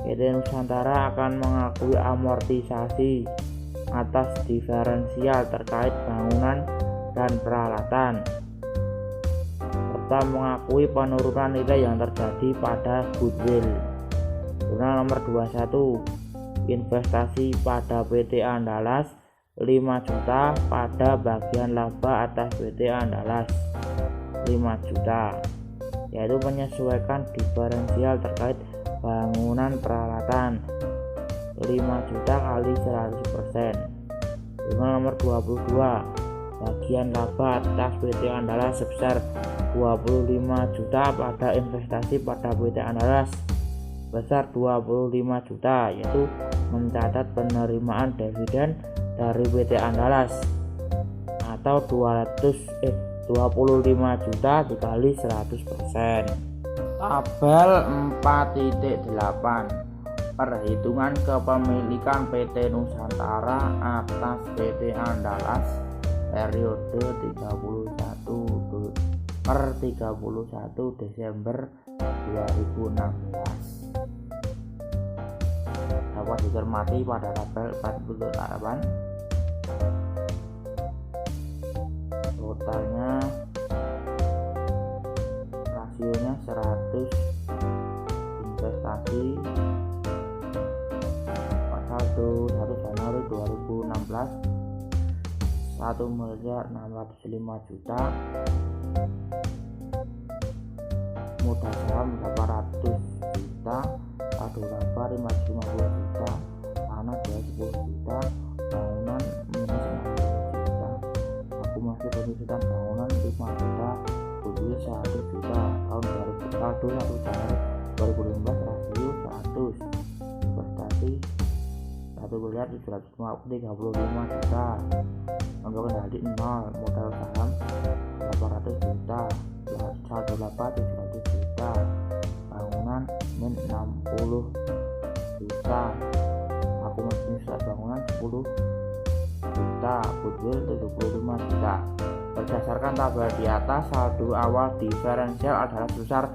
PT Nusantara akan mengakui amortisasi atas diferensial terkait bangunan dan peralatan, serta mengakui penurunan nilai yang terjadi pada goodwill. Jurnal nomor 21, investasi pada PT Andalas 5 juta pada bagian laba atas PT Andalas 5 juta, yaitu menyesuaikan diferensial terkait bangunan peralatan 5 juta kali 100%. Jurnal nomor 22, bagian laba atas PT Andalas sebesar 25 juta pada investasi pada PT Andalas sebesar 25 juta, yaitu mencatat penerimaan dividen dari PT Andalas atau 25 juta dikali 100%. Tabel 4.8, perhitungan kepemilikan PT Nusantara atas PT Andalas periode 31 Desember 2016 dapat dicermati pada tabel 48. Totalnya rasionya 100 investasi saldo 1 Januari 2016 1.605 juta, modal saham 800 juta, saldo laba 550 juta, tanah 210 juta, bangunan minus 60 juta, akumulasi penyusutan bangunan 5 juta, goodwill 100 juta. Tahun 2001 Januari 2015 rasio 100, investasi 1.735 juta, untuk kendali 0, modal saham 800 juta, saldo laba 700 juta, bangunan min 60 juta, akumulasi penyusutan bangunan 10 juta, goodwill 75 juta. Berdasarkan tabel di atas, saldo awal diferensial adalah sebesar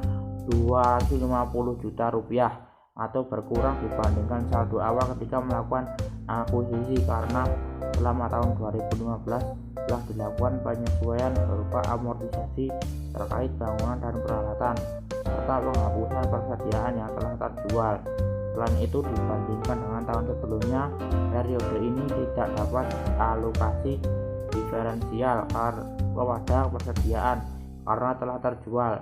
250 juta rupiah atau berkurang dibandingkan saldo awal ketika melakukan akuisisi, karena selama tahun 2015 telah dilakukan penyesuaian berupa amortisasi terkait bangunan dan peralatan serta penghapusan persediaan yang telah terjual. Selain itu, dibandingkan dengan tahun sebelumnya, periode ini tidak dapat alokasi diferensial kepada persediaan karena telah terjual.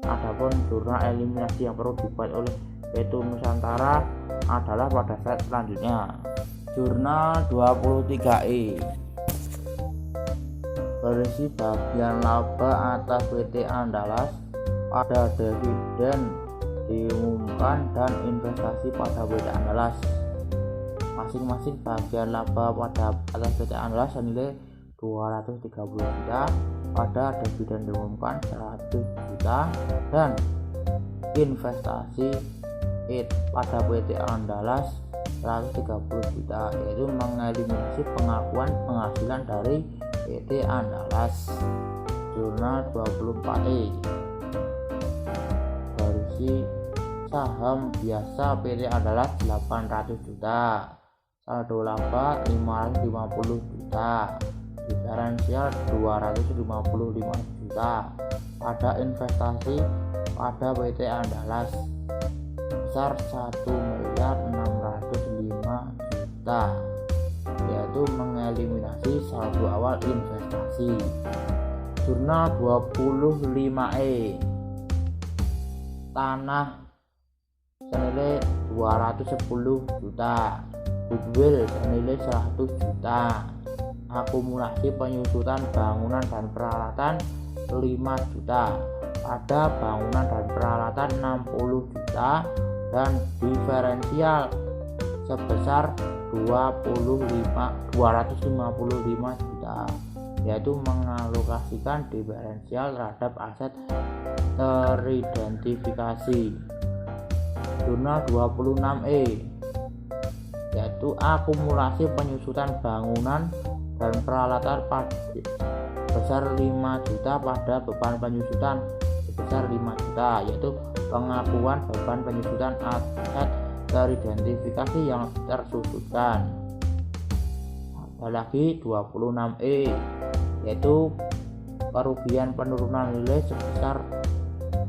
Adapun jurnal eliminasi yang perlu dibuat oleh PT Nusantara adalah pada slide selanjutnya. Jurnal 23E, berisi bagian laba atas PT Andalas pada dividen diumumkan dan investasi pada PT Andalas. Masing-masing bagian laba pada atas PT Andalas senilai 230 juta, pada dividen diumumkan 100 juta, dan investasi pada PT Andalas 130 juta, yaitu mengeliminasi pengakuan penghasilan dari PT Andalas. Jurnal 24E, berisi saham biasa PT Andalas 800 juta, saldo laba 550 juta, diferensial 255 juta, pada investasi pada PT Andalas besar 1.605 juta, yaitu mengeliminasi saldo awal investasi. Jurnal 25E, tanah senilai 210 juta, goodwill senilai 100 juta, akumulasi penyusutan bangunan dan peralatan 5 juta, pada bangunan dan peralatan 60 juta, dan diferensial sebesar 255 juta, yaitu mengalokasikan diferensial terhadap aset teridentifikasi. Jurnal 26E yaitu akumulasi penyusutan bangunan dan peralatan sebesar 5 juta pada beban penyusutan sebesar 5 juta, yaitu pengakuan beban penyusutan aset teridentifikasi yang tersusutkan. Ada lagi 26E yaitu kerugian penurunan nilai sebesar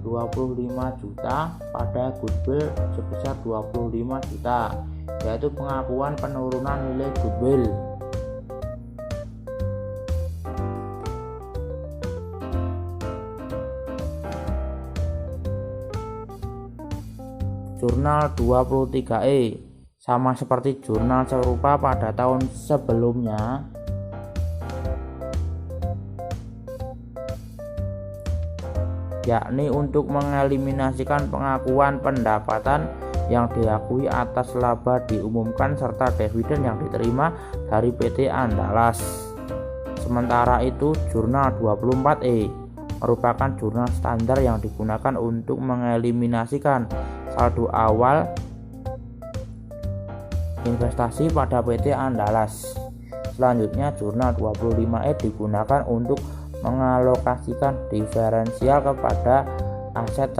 25 juta pada goodwill sebesar 25 juta, yaitu pengakuan penurunan nilai goodwill. Jurnal 23E sama seperti jurnal serupa pada tahun sebelumnya, yakni untuk mengeliminasikan pengakuan pendapatan yang diakui atas laba diumumkan serta dividen yang diterima dari PT Andalas. Sementara itu, jurnal 24E merupakan jurnal standar yang digunakan untuk mengeliminasikan saldo awal investasi pada PT Andalas. Selanjutnya, jurnal 25E digunakan untuk mengalokasikan diferensial kepada aset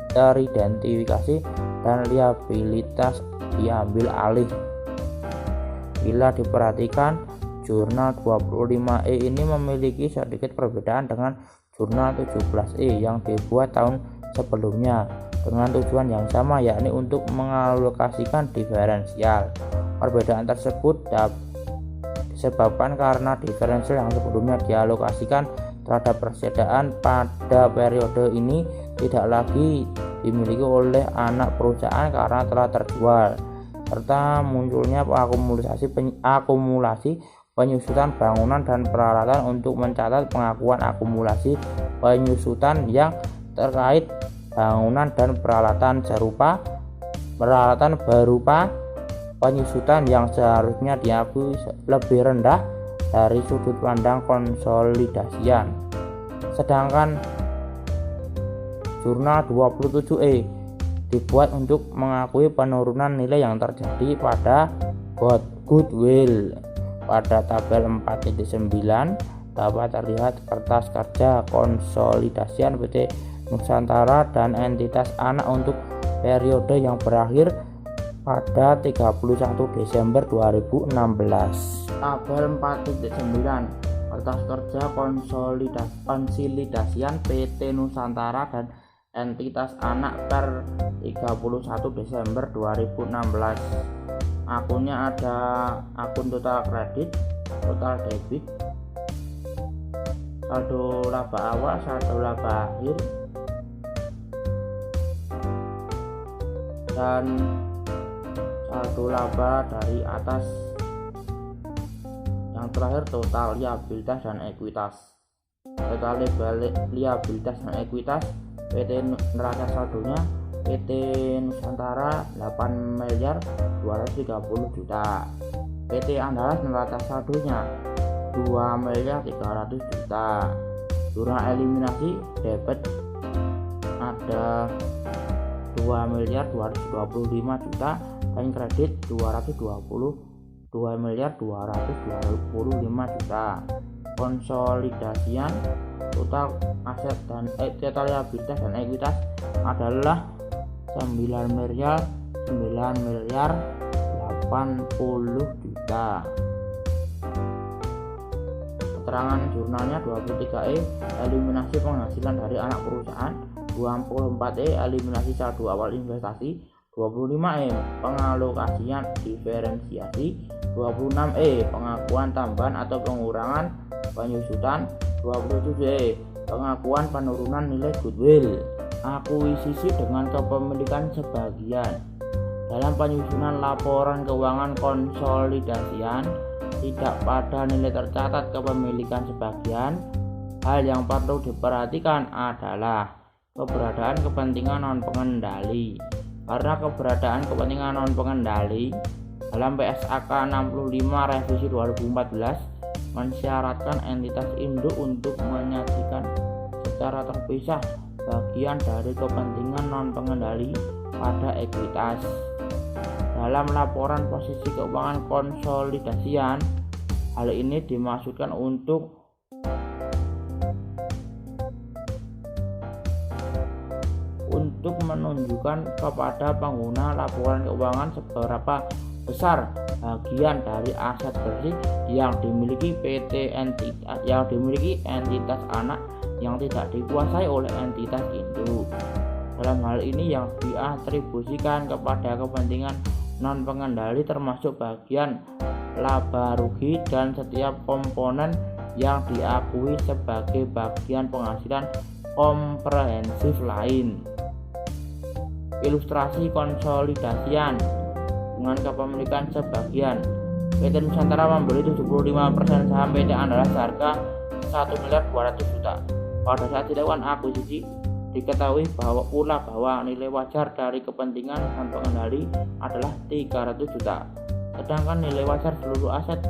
teridentifikasi dan liabilitas diambil alih. Bila diperhatikan, jurnal 25E ini memiliki sedikit perbedaan dengan jurnal 17E yang dibuat tahun sebelumnya dengan tujuan yang sama, yakni untuk mengalokasikan diferensial. Perbedaan tersebut disebabkan karena diferensial yang sebelumnya dialokasikan terhadap persediaan pada periode ini tidak lagi dimiliki oleh anak perusahaan karena telah terjual, serta munculnya akumulasi penyusutan bangunan dan peralatan untuk mencatat pengakuan akumulasi penyusutan yang terkait bangunan dan peralatan berupa penyusutan yang seharusnya diakui lebih rendah dari sudut pandang konsolidasian. Sedangkan jurnal 27E dibuat untuk mengakui penurunan nilai yang terjadi pada goodwill. Pada tabel 4.9 dapat terlihat kertas kerja konsolidasian PT Nusantara dan entitas anak untuk periode yang berakhir pada 31 Desember 2016. Tabel 4.9 kertas kerja konsolidasian PT Nusantara dan entitas anak per 31 Desember 2016. Akunnya ada akun total kredit, total debit, saldo laba awal, saldo laba akhir, dan saldo laba dari atas. Yang terakhir total liabilitas dan ekuitas. Total liabilitas dan ekuitas PT neraca saldonya PT Nusantara 8 miliar 230 juta, PT Andalas neraca saldonya 2 miliar 300 juta. Jurnal eliminasi debit ada 2 miliar 225 juta dan kredit 2 miliar 225 juta. Konsolidasian total aset dan total liabilitas dan ekuitas adalah 9 miliar 80 juta. Keterangan jurnalnya 23E eliminasi penghasilan dari anak perusahaan, 24E eliminasi saldo awal investasi, 25E pengalokasian diferensiasi, 26E pengakuan tambahan atau pengurangan penyusutan, 27E pengakuan penurunan nilai goodwill. akuisisi dengan kepemilikan sebagian. Dalam penyusunan laporan keuangan konsolidasian, tidak pada nilai tercatat kepemilikan sebagian. Hal yang perlu diperhatikan adalah keberadaan kepentingan non-pengendali. Karena keberadaan kepentingan non-pengendali dalam PSAK 65 revisi 2014 mensyaratkan entitas induk untuk menyajikan secara terpisah bagian dari kepentingan non-pengendali pada ekuitas. Dalam laporan posisi keuangan konsolidasian, hal ini dimaksudkan untuk menunjukkan kepada pengguna laporan keuangan seberapa besar bagian dari aset bersih yang dimiliki entitas anak yang tidak dikuasai oleh entitas induk. Dalam hal ini yang diatribusikan kepada kepentingan non-pengendali termasuk bagian laba rugi dan setiap komponen yang diakui sebagai bagian penghasilan komprehensif lain. Ilustrasi konsolidasian dengan kepemilikan sebagian. PT Nusantara membeli 75% saham PT Andalas seharga 1.200 miliar. Pada saat dilakukan akuisisi, diketahui bahwa nilai wajar dari kepentingan non-pengendali adalah 300 juta. Sedangkan nilai wajar seluruh aset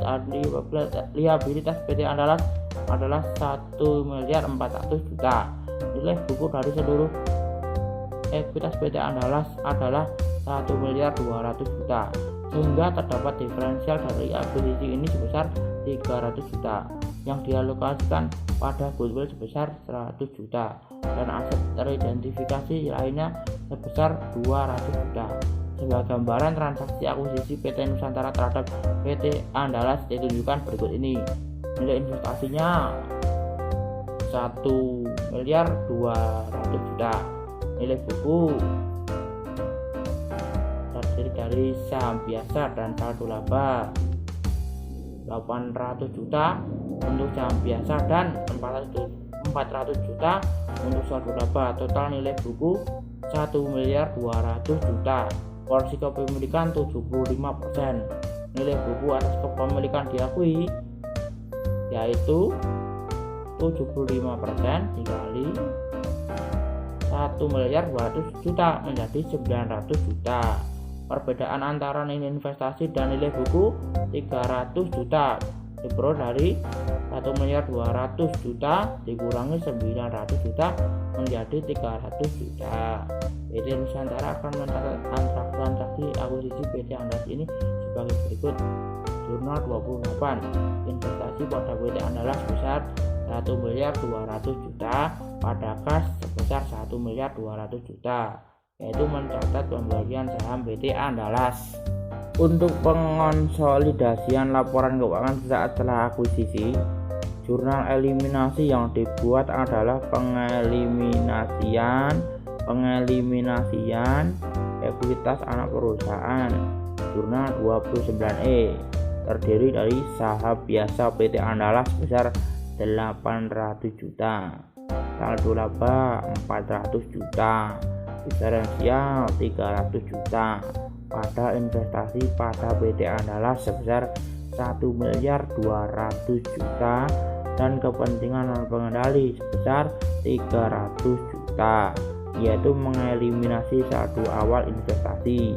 liabilitas PT Andalas adalah 1.400 juta. Nilai buku dari seluruh ekuitas PT Andalas adalah 1.200 juta, sehingga terdapat diferensial dari akuisisi ini sebesar 300 juta yang dialokasikan pada goodwill sebesar 100 juta dan aset teridentifikasi lainnya sebesar 200 juta. Sebagai gambaran transaksi akuisisi PT Nusantara terhadap PT Andalas ditunjukkan berikut ini. Nilai investasinya 1.200 juta. Nilai buku terdiri dari saham biasa dan saldo laba 800 juta untuk saham biasa dan 400 juta untuk saldo laba. Total nilai buku 1.200 juta. Porsi kepemilikan 75%. Nilai buku atas kepemilikan diakui yaitu 75% dikali 1.200 juta menjadi 900 juta. Perbedaan antara nilai investasi dan nilai buku 300 juta diperoleh dari 1.200 juta dikurangi 900 juta menjadi 300 juta. PT Nusantara akan mencatat transaksi akuisisi PT Andalas ini sebagai berikut. Jurnal 28, investasi pada PT Andalas sebesar 1.200 juta, pada kas sebesar 1.200 juta, yaitu mencatat pembelian saham PT Andalas. Untuk pengonsolidasian laporan keuangan saat setelah akuisisi, jurnal eliminasi yang dibuat adalah pengeliminasian ekuitas anak perusahaan. Jurnal 29E terdiri dari saham biasa PT Andalas sebesar 800 juta, saldo laba 400 juta, diferensial 300 juta. Pada investasi pada PT Andalas sebesar 1.200 juta dan kepentingan non pengendali sebesar 300 juta, yaitu mengeliminasi saldo awal investasi.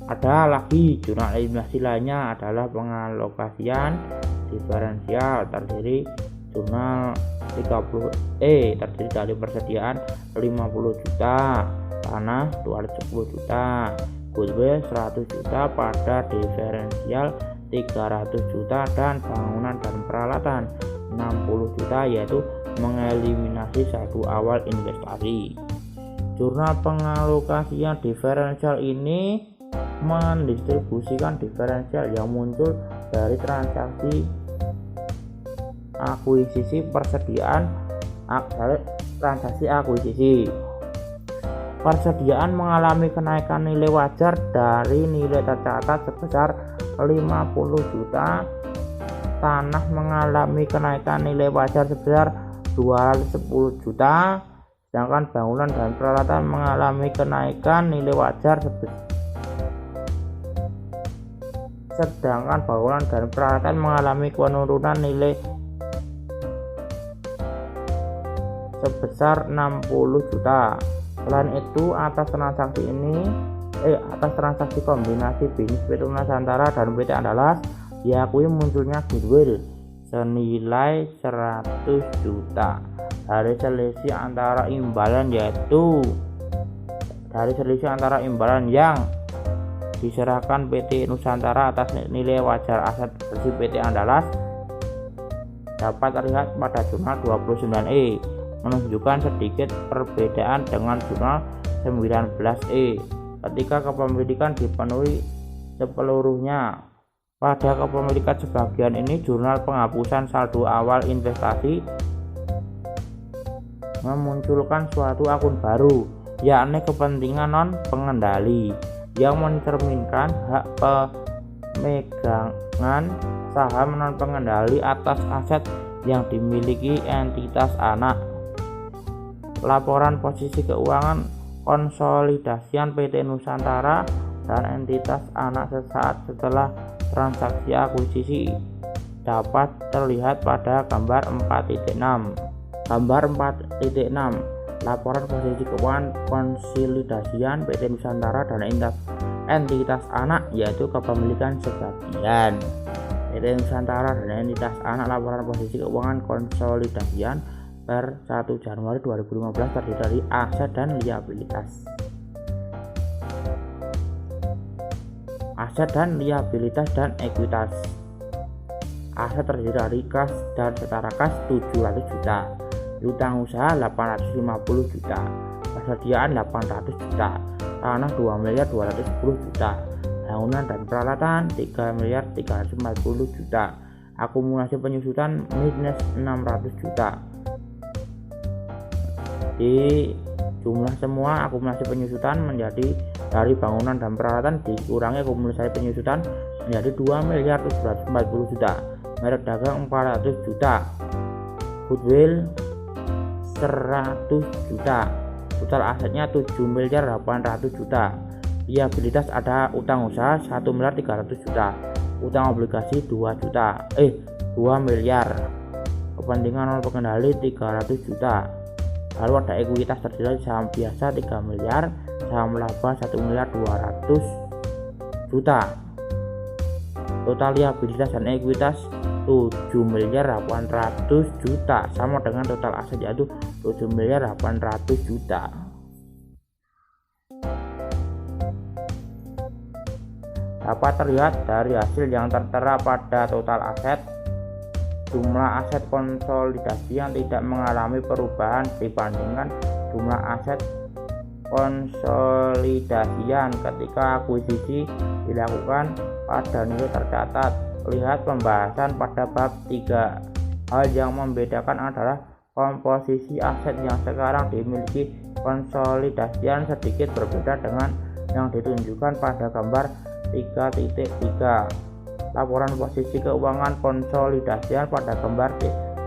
Ada lagi jurnal eliminasi lainnya adalah pengalokasian diferensial terdiri jurnal 30E terdiri dari persediaan 50 juta, tanah 210 juta, goodwill 100 juta pada diferensial 300 juta dan bangunan dan peralatan 60 juta, yaitu mengeliminasi saldo awal investasi. Jurnal pengalokasian diferensial ini mendistribusikan diferensial yang muncul dari transaksi akuisisi Persediaan mengalami kenaikan nilai wajar dari nilai tercatat sebesar 50 juta. Tanah mengalami kenaikan nilai wajar sebesar 210 juta. sedangkan bangunan dan peralatan mengalami kenaikan nilai wajar sebesar 60 juta. Selain itu, atas transaksi kombinasi bisnis PT Nusantara dan PT Andalas diakui munculnya goodwill senilai 100 juta dari selisih antara imbalan yang diserahkan PT Nusantara atas nilai wajar aset bersih PT Andalas dapat terlihat pada jurnal 29E, menunjukkan sedikit perbedaan dengan jurnal 19E ketika kepemilikan dipenuhi sepeluruhnya. Pada kepemilikan sebagian ini, jurnal penghapusan saldo awal investasi memunculkan suatu akun baru, yakni kepentingan non-pengendali, yang mencerminkan hak pemegangan saham non-pengendali atas aset yang dimiliki entitas anak. Laporan posisi keuangan konsolidasian PT Nusantara dan entitas anak sesaat setelah transaksi akuisisi dapat terlihat pada gambar 4.6. Gambar 4.6 laporan posisi keuangan konsolidasian PT Nusantara dan entitas anak, yaitu kepemilikan sebagian. PT Nusantara dan entitas anak laporan posisi keuangan konsolidasian per 1 Januari 2015 terdiri dari aset dan liabilitas. Aset dan liabilitas dan ekuitas. Aset terdiri dari kas dan setara kas 700 juta, utang usaha 850 juta, persediaan 800 juta, tanah 2.210 juta, bangunan dan peralatan 3.340 juta, akumulasi penyusutan minus 600 juta. Di jumlah semua akumulasi penyusutan menjadi dari bangunan dan peralatan dikurangi akumulasi penyusutan menjadi 2.740 juta, merek dagang 400 juta, goodwill 100 juta, total asetnya 7.800 juta, liabilitas ada utang usaha 1.300 juta, utang obligasi 2 miliar, kepentingan non pengendali 300 juta. Lalu ada ekuitas terdiri dari saham biasa 3 miliar, saham laba 1.200 juta. Total liabilitas dan ekuitas 7.800 juta, sama dengan total aset yaitu 7.800 juta. Dapat terlihat dari hasil yang tertera pada total aset, jumlah aset konsolidasi yang tidak mengalami perubahan dibandingkan jumlah aset konsolidasian ketika akuisisi dilakukan pada nilai tercatat. Lihat pembahasan pada bab 3. Hal yang membedakan adalah komposisi aset yang sekarang dimiliki konsolidasian sedikit berbeda dengan yang ditunjukkan pada gambar 3.3. Laporan posisi keuangan konsolidasian pada gambar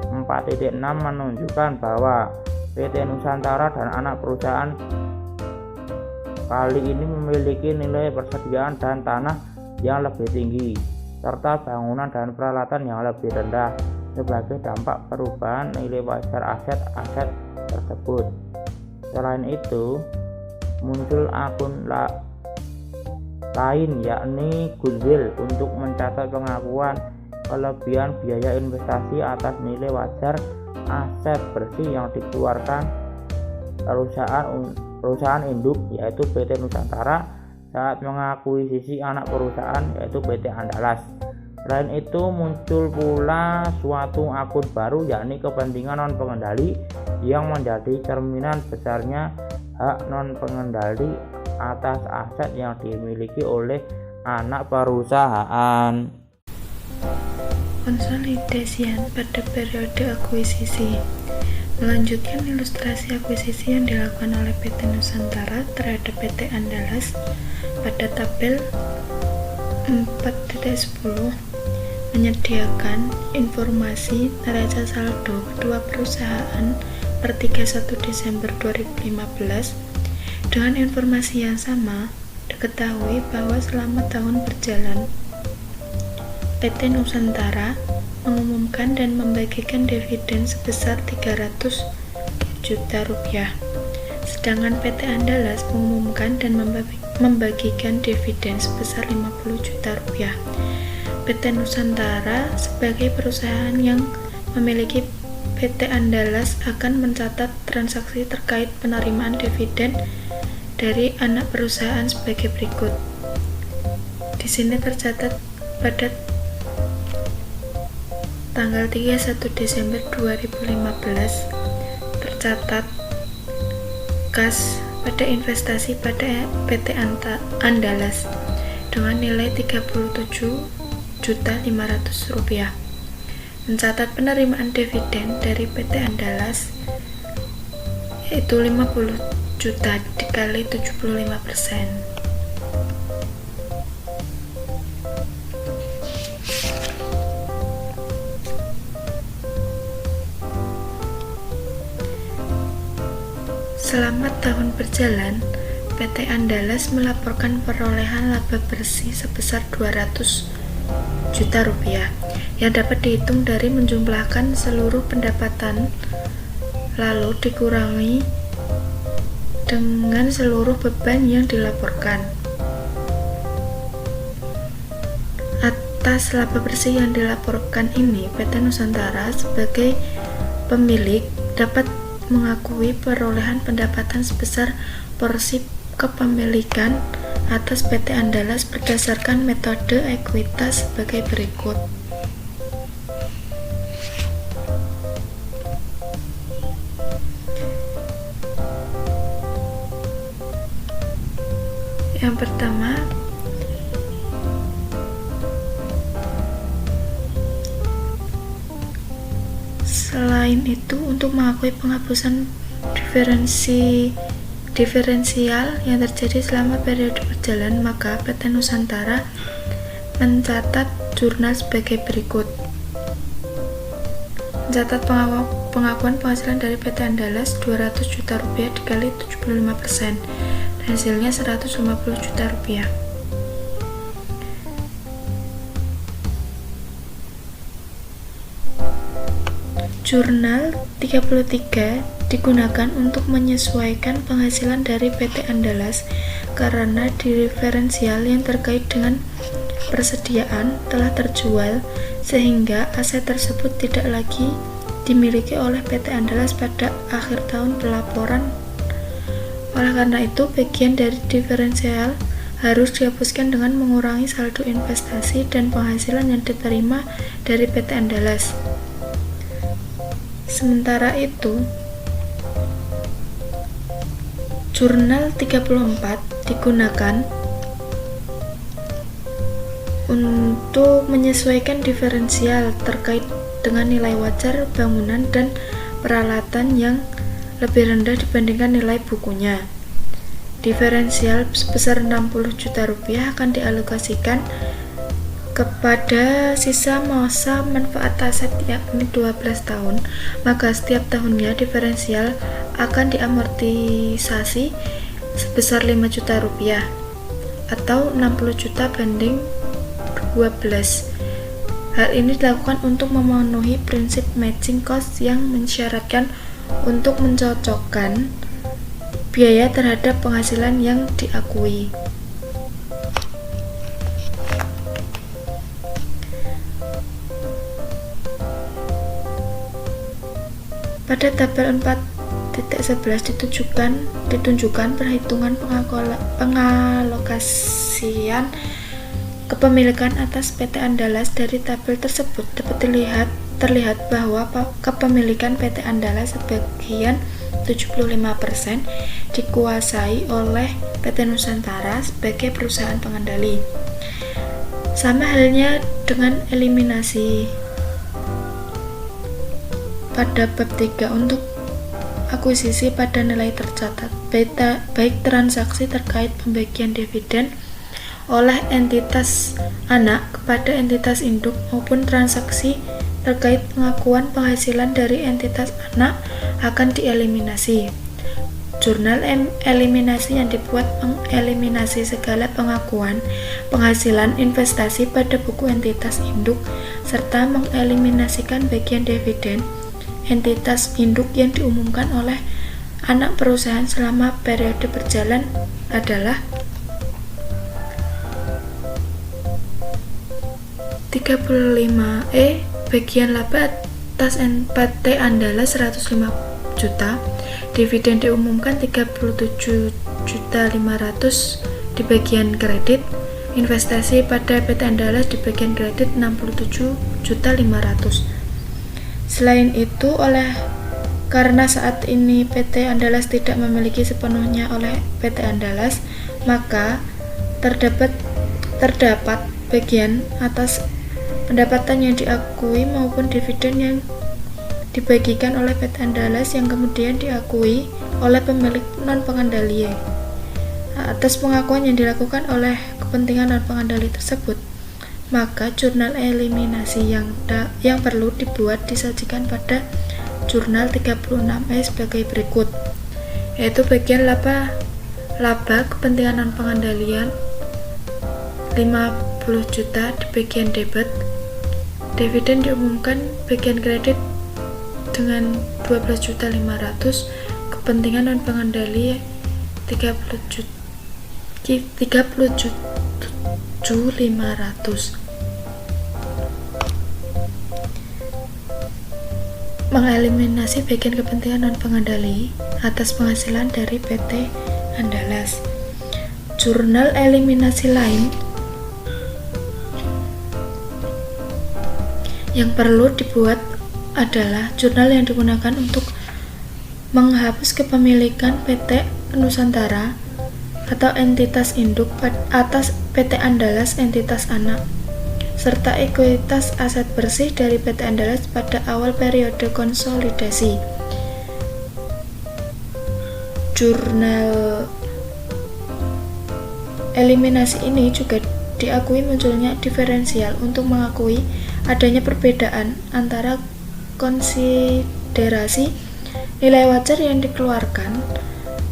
4.6 menunjukkan bahwa PT Nusantara dan anak perusahaan kali ini memiliki nilai persediaan dan tanah yang lebih tinggi serta bangunan dan peralatan yang lebih rendah sebagai dampak perubahan nilai wajar aset-aset tersebut. Selain itu, muncul akun lain yakni goodwill untuk mencatat pengakuan kelebihan biaya investasi atas nilai wajar aset bersih yang dikeluarkan perusahaan induk yaitu PT Nusantara saat mengakuisisi anak perusahaan yaitu PT Andalas. Selain itu muncul pula suatu akun baru yakni kepentingan non pengendali yang menjadi cerminan besarnya hak non pengendali atas aset yang dimiliki oleh anak perusahaan. Konsolidasian pada periode akuisisi. Melanjutkan ilustrasi akuisisi yang dilakukan oleh PT Nusantara terhadap PT Andalas pada tabel 4.10 menyediakan informasi neraca saldo kedua perusahaan per 31 Desember 2015. Dengan informasi yang sama, diketahui bahwa selama tahun berjalan, PT Nusantara mengumumkan dan membagikan dividen sebesar 300 juta rupiah. Sedangkan PT Andalas mengumumkan dan membagikan dividen sebesar 50 juta rupiah. PT Nusantara sebagai perusahaan yang memiliki PT Andalas akan mencatat transaksi terkait penerimaan dividen dari anak perusahaan sebagai berikut. Di sini tercatat pada tanggal 31 Desember 2015 tercatat kas pada investasi pada PT Andalas dengan nilai Rp37.500. Mencatat penerimaan dividen dari PT Andalas yaitu 50 juta dikali 75%. Selama tahun berjalan, PT Andalas melaporkan perolehan laba bersih sebesar 200 juta rupiah yang dapat dihitung dari menjumlahkan seluruh pendapatan lalu dikurangi dengan seluruh beban yang dilaporkan. Atas laba bersih yang dilaporkan ini, PT Nusantara sebagai pemilik dapat mengakui perolehan pendapatan sebesar porsi kepemilikan atas PT Andalas berdasarkan metode ekuitas sebagai berikut. Yang pertama, selain itu, untuk mengakui penghapusan diferensial yang terjadi selama periode berjalan, maka PT Nusantara mencatat jurnal sebagai berikut. Mencatat pengakuan penghasilan dari PT Andalas 200 juta rupiah dikali 75%, dan hasilnya 150 juta rupiah. Jurnal 33 digunakan untuk menyesuaikan penghasilan dari PT Andalas karena diferensial yang terkait dengan persediaan telah terjual sehingga aset tersebut tidak lagi dimiliki oleh PT Andalas pada akhir tahun pelaporan. Oleh karena itu, bagian dari diferensial harus dihapuskan dengan mengurangi saldo investasi dan penghasilan yang diterima dari PT Andalas. Sementara itu, jurnal 34 digunakan untuk menyesuaikan diferensial terkait dengan nilai wajar bangunan dan peralatan yang lebih rendah dibandingkan nilai bukunya. Diferensial sebesar 60 juta rupiah akan dialokasikan kepada sisa masa manfaat aset yakni 12 tahun, maka setiap tahunnya diferensial akan diamortisasi sebesar 5 juta rupiah atau 60 juta banding 12. Hal ini dilakukan untuk memenuhi prinsip matching cost yang mensyaratkan untuk mencocokkan biaya terhadap penghasilan yang diakui. Pada tabel 4.11 ditunjukkan perhitungan pengalokasian kepemilikan atas PT Andalas. Dari tabel tersebut dapat terlihat bahwa kepemilikan PT Andalas sebagian 75% dikuasai oleh PT Nusantara sebagai perusahaan pengendali. Sama halnya dengan eliminasi pada bab 3 untuk akuisisi pada nilai tercatat, baik transaksi terkait pembagian dividen oleh entitas anak kepada entitas induk maupun transaksi terkait pengakuan penghasilan dari entitas anak akan dieliminasi. Jurnal eliminasi yang dibuat mengeliminasi segala pengakuan penghasilan investasi pada buku entitas induk serta mengeliminasikan bagian dividen entitas induk yang diumumkan oleh anak perusahaan selama periode berjalan adalah 35E bagian laba atas PT Andalas 105 juta, dividen diumumkan 37.500 di bagian kredit, investasi pada PT Andalas di bagian kredit 67.500. Selain itu, karena saat ini PT Andalas tidak memiliki sepenuhnya oleh PT Andalas, maka terdapat bagian atas pendapatan yang diakui maupun dividen yang dibagikan oleh PT Andalas yang kemudian diakui oleh pemilik non-pengendali atas pengakuan yang dilakukan oleh kepentingan non-pengendali tersebut. Maka jurnal eliminasi yang perlu dibuat disajikan pada jurnal 36E sebagai berikut, yaitu bagian laba kepentingan non-pengendalian 50 juta di bagian debit, dividen diumumkan bagian kredit dengan 12.500, kepentingan non-pengendali 30.500. Mengeliminasi bagian kepentingan non-pengendali atas penghasilan dari PT Andalas. Jurnal eliminasi lain yang perlu dibuat adalah jurnal yang digunakan untuk menghapus kepemilikan PT Nusantara atau entitas induk atas PT Andalas entitas anak, serta ekuitas aset bersih dari PT Andalas pada awal periode konsolidasi. Jurnal eliminasi ini juga diakui munculnya diferensial untuk mengakui adanya perbedaan antara konsiderasi nilai wajar yang dikeluarkan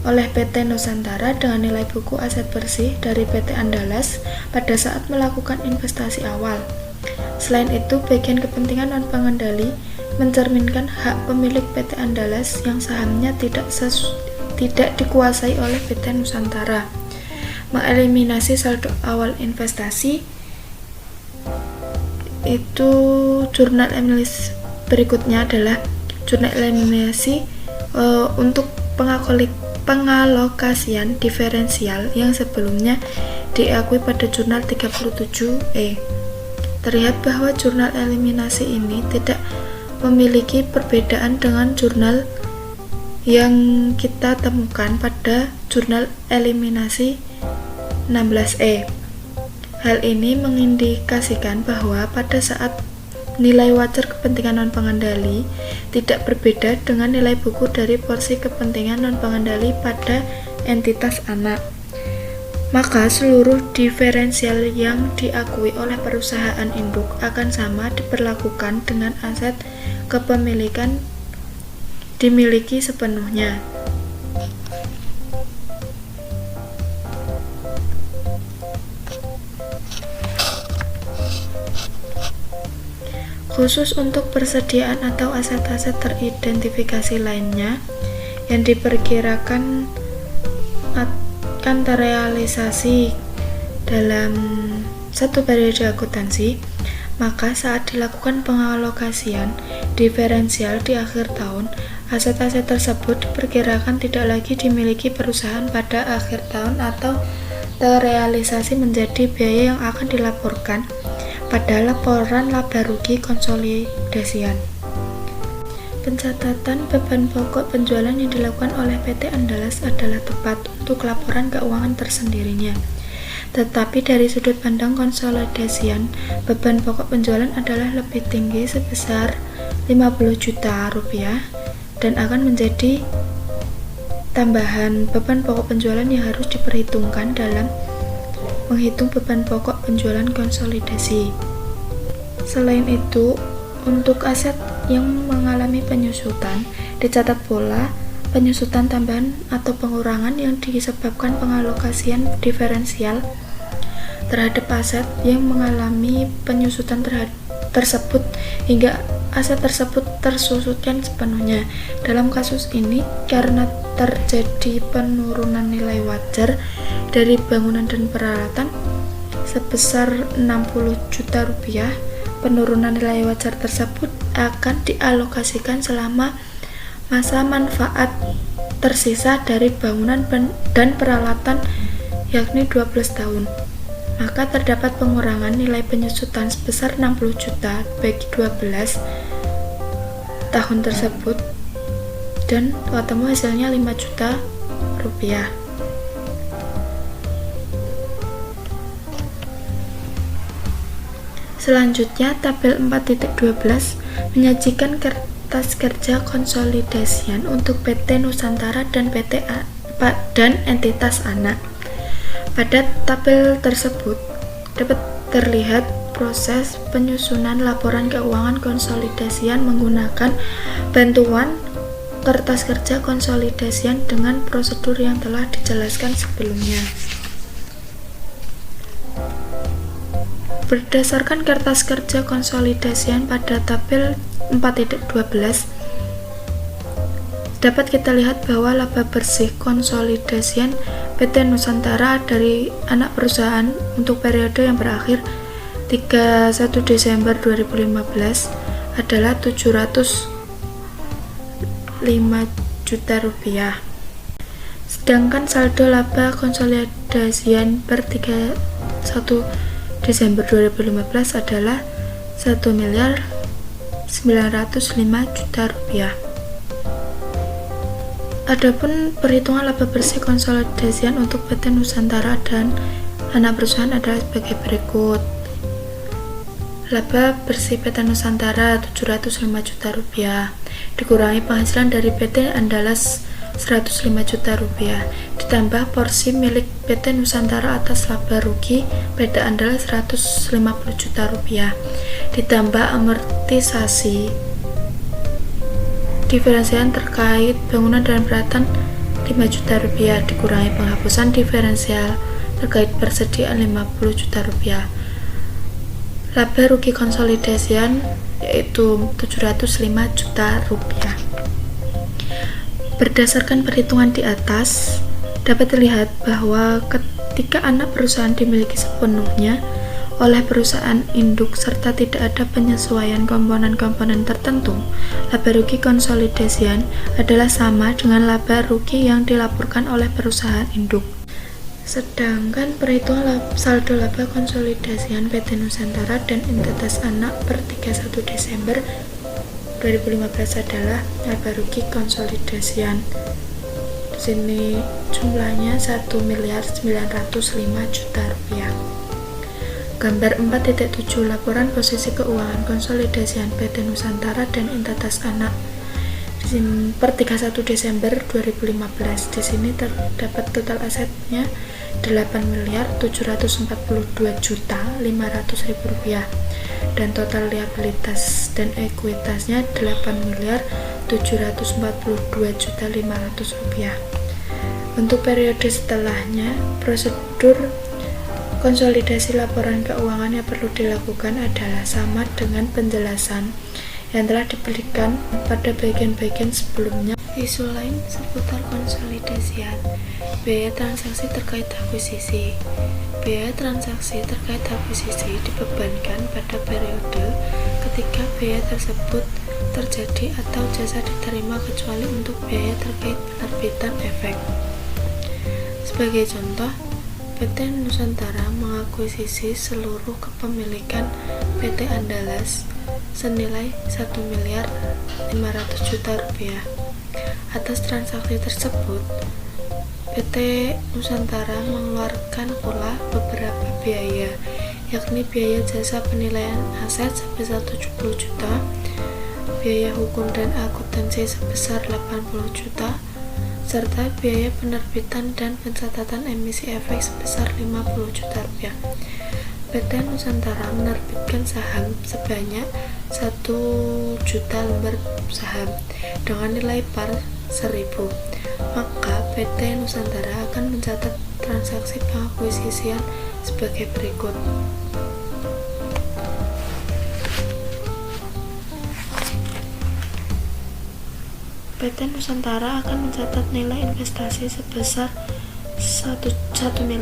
oleh PT Nusantara dengan nilai buku aset bersih dari PT Andalas pada saat melakukan investasi awal. Selain itu, bagian kepentingan non-pengendali mencerminkan hak pemilik PT Andalas yang sahamnya tidak dikuasai oleh PT Nusantara. Mengeliminasi saldo awal investasi itu jurnal eliminasi berikutnya adalah jurnal eliminasi untuk pengalokasian diferensial yang sebelumnya diakui pada jurnal 37E. Terlihat bahwa jurnal eliminasi ini tidak memiliki perbedaan dengan jurnal yang kita temukan pada jurnal eliminasi 16E. Hal ini mengindikasikan bahwa pada saat nilai wajar kepentingan non-pengendali tidak berbeda dengan nilai buku dari porsi kepentingan non-pengendali pada entitas anak, maka seluruh diferensial yang diakui oleh perusahaan induk akan sama diperlakukan dengan aset kepemilikan dimiliki sepenuhnya. Khusus untuk persediaan atau aset-aset teridentifikasi lainnya yang diperkirakan akan terrealisasi dalam satu periode akuntansi, maka saat dilakukan pengalokasian diferensial di akhir tahun, aset-aset tersebut diperkirakan tidak lagi dimiliki perusahaan pada akhir tahun atau terrealisasi menjadi biaya yang akan dilaporkan pada laporan laba rugi konsolidasian. Pencatatan beban pokok penjualan yang dilakukan oleh PT Andalas adalah tepat untuk laporan keuangan tersendirinya. Tetapi dari sudut pandang konsolidasian, beban pokok penjualan adalah lebih tinggi sebesar 50 juta rupiah dan akan menjadi tambahan beban pokok penjualan yang harus diperhitungkan dalam menghitung beban pokok penjualan konsolidasi. Selain itu, Untuk aset yang mengalami penyusutan, dicatat pula penyusutan tambahan atau pengurangan yang disebabkan pengalokasian diferensial terhadap aset yang mengalami penyusutan tersebut hingga aset tersebut tersusutkan sepenuhnya. Dalam kasus ini, karena terjadi penurunan nilai wajar dari bangunan dan peralatan sebesar 60 juta rupiah, penurunan nilai wajar tersebut akan dialokasikan selama masa manfaat tersisa dari bangunan dan peralatan, yakni 12 tahun. Maka terdapat pengurangan nilai penyusutan sebesar 60 juta bagi 12 tahun tersebut dan ketemu hasilnya 5 juta rupiah. Selanjutnya, tabel 4.12 menyajikan kertas kerja konsolidasian untuk PT Nusantara dan dan entitas anak. Pada tabel tersebut dapat terlihat proses penyusunan laporan keuangan konsolidasian menggunakan bantuan kertas kerja konsolidasian dengan prosedur yang telah dijelaskan sebelumnya. Berdasarkan kertas kerja konsolidasian pada tabel 4.12 dapat kita lihat bahwa laba bersih konsolidasian PT Nusantara dari anak perusahaan untuk periode yang berakhir 31 Desember 2015 adalah 705 juta rupiah. Sedangkan saldo laba konsolidasian per 31 Desember 2015 adalah 1.905 juta rupiah. Adapun perhitungan laba bersih konsolidasian untuk PT Nusantara dan anak perusahaan adalah sebagai berikut. Laba bersih PT Nusantara 705 juta rupiah dikurangi penghasilan dari PT Andalas 105 juta rupiah ditambah porsi milik PT Nusantara atas laba rugi PT Andalas 150 juta rupiah ditambah amortisasi diferensial terkait bangunan dan peralatan 5 juta rupiah dikurangi penghapusan diferensial terkait persediaan 50 juta rupiah. Laba rugi konsolidasian yaitu 705 juta rupiah. Berdasarkan perhitungan di atas, dapat terlihat bahwa ketika anak perusahaan dimiliki sepenuhnya oleh perusahaan induk serta tidak ada penyesuaian komponen-komponen tertentu, laba rugi konsolidasian adalah sama dengan laba rugi yang dilaporkan oleh perusahaan induk. Sedangkan perhitungan saldo laba konsolidasian PT Nusantara dan entitas anak per 31 Desember 2015 adalah laba rugi konsolidasian. Di sini jumlahnya 1.905 juta rupiah. Gambar 4.7 laporan posisi keuangan konsolidasian PT Nusantara dan entitas anak per 31 Desember 2015. Di sini terdapat total asetnya 8.742.500.000 rupiah dan total liabilitas dan ekuitasnya 8.742.500.000 rupiah. Untuk periode setelahnya, prosedur konsolidasi laporan keuangan yang perlu dilakukan adalah sama dengan penjelasan yang telah diberikan pada bagian-bagian sebelumnya. Isu lain seputar konsolidasian: biaya transaksi terkait akuisisi. Biaya transaksi terkait akuisisi dibebankan pada periode ketika biaya tersebut terjadi atau jasa diterima kecuali untuk biaya terkait penerbitan efek. Sebagai contoh, PT Nusantara mengakuisisi seluruh kepemilikan PT Andalas senilai 1.500.000 juta rupiah. Atas transaksi tersebut, PT Nusantara mengeluarkan pula beberapa biaya, yakni biaya jasa penilaian aset sebesar 70 juta, biaya hukum dan akuntansi sebesar 80 juta, serta biaya penerbitan dan pencatatan emisi efek sebesar 50 juta rupiah. PT Nusantara menerbitkan saham sebanyak 1 juta lembar saham dengan nilai par 1000. Maka PT Nusantara akan mencatat transaksi pengakuisisian sebagai berikut. PT Nusantara akan mencatat nilai investasi sebesar 1.550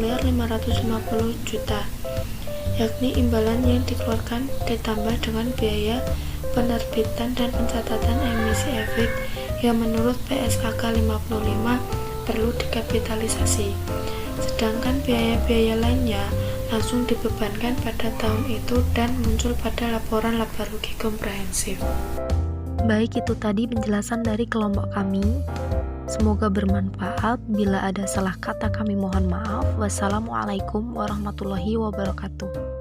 juta, yakni imbalan yang dikeluarkan ditambah dengan biaya penerbitan dan pencatatan emisi efek yang menurut PSAK 55 perlu dikapitalisasi. Sedangkan biaya-biaya lainnya langsung dibebankan pada tahun itu dan muncul pada laporan laba rugi komprehensif. Baik, itu tadi penjelasan dari kelompok kami. Semoga bermanfaat. Bila ada salah kata kami mohon maaf. Wassalamualaikum warahmatullahi wabarakatuh.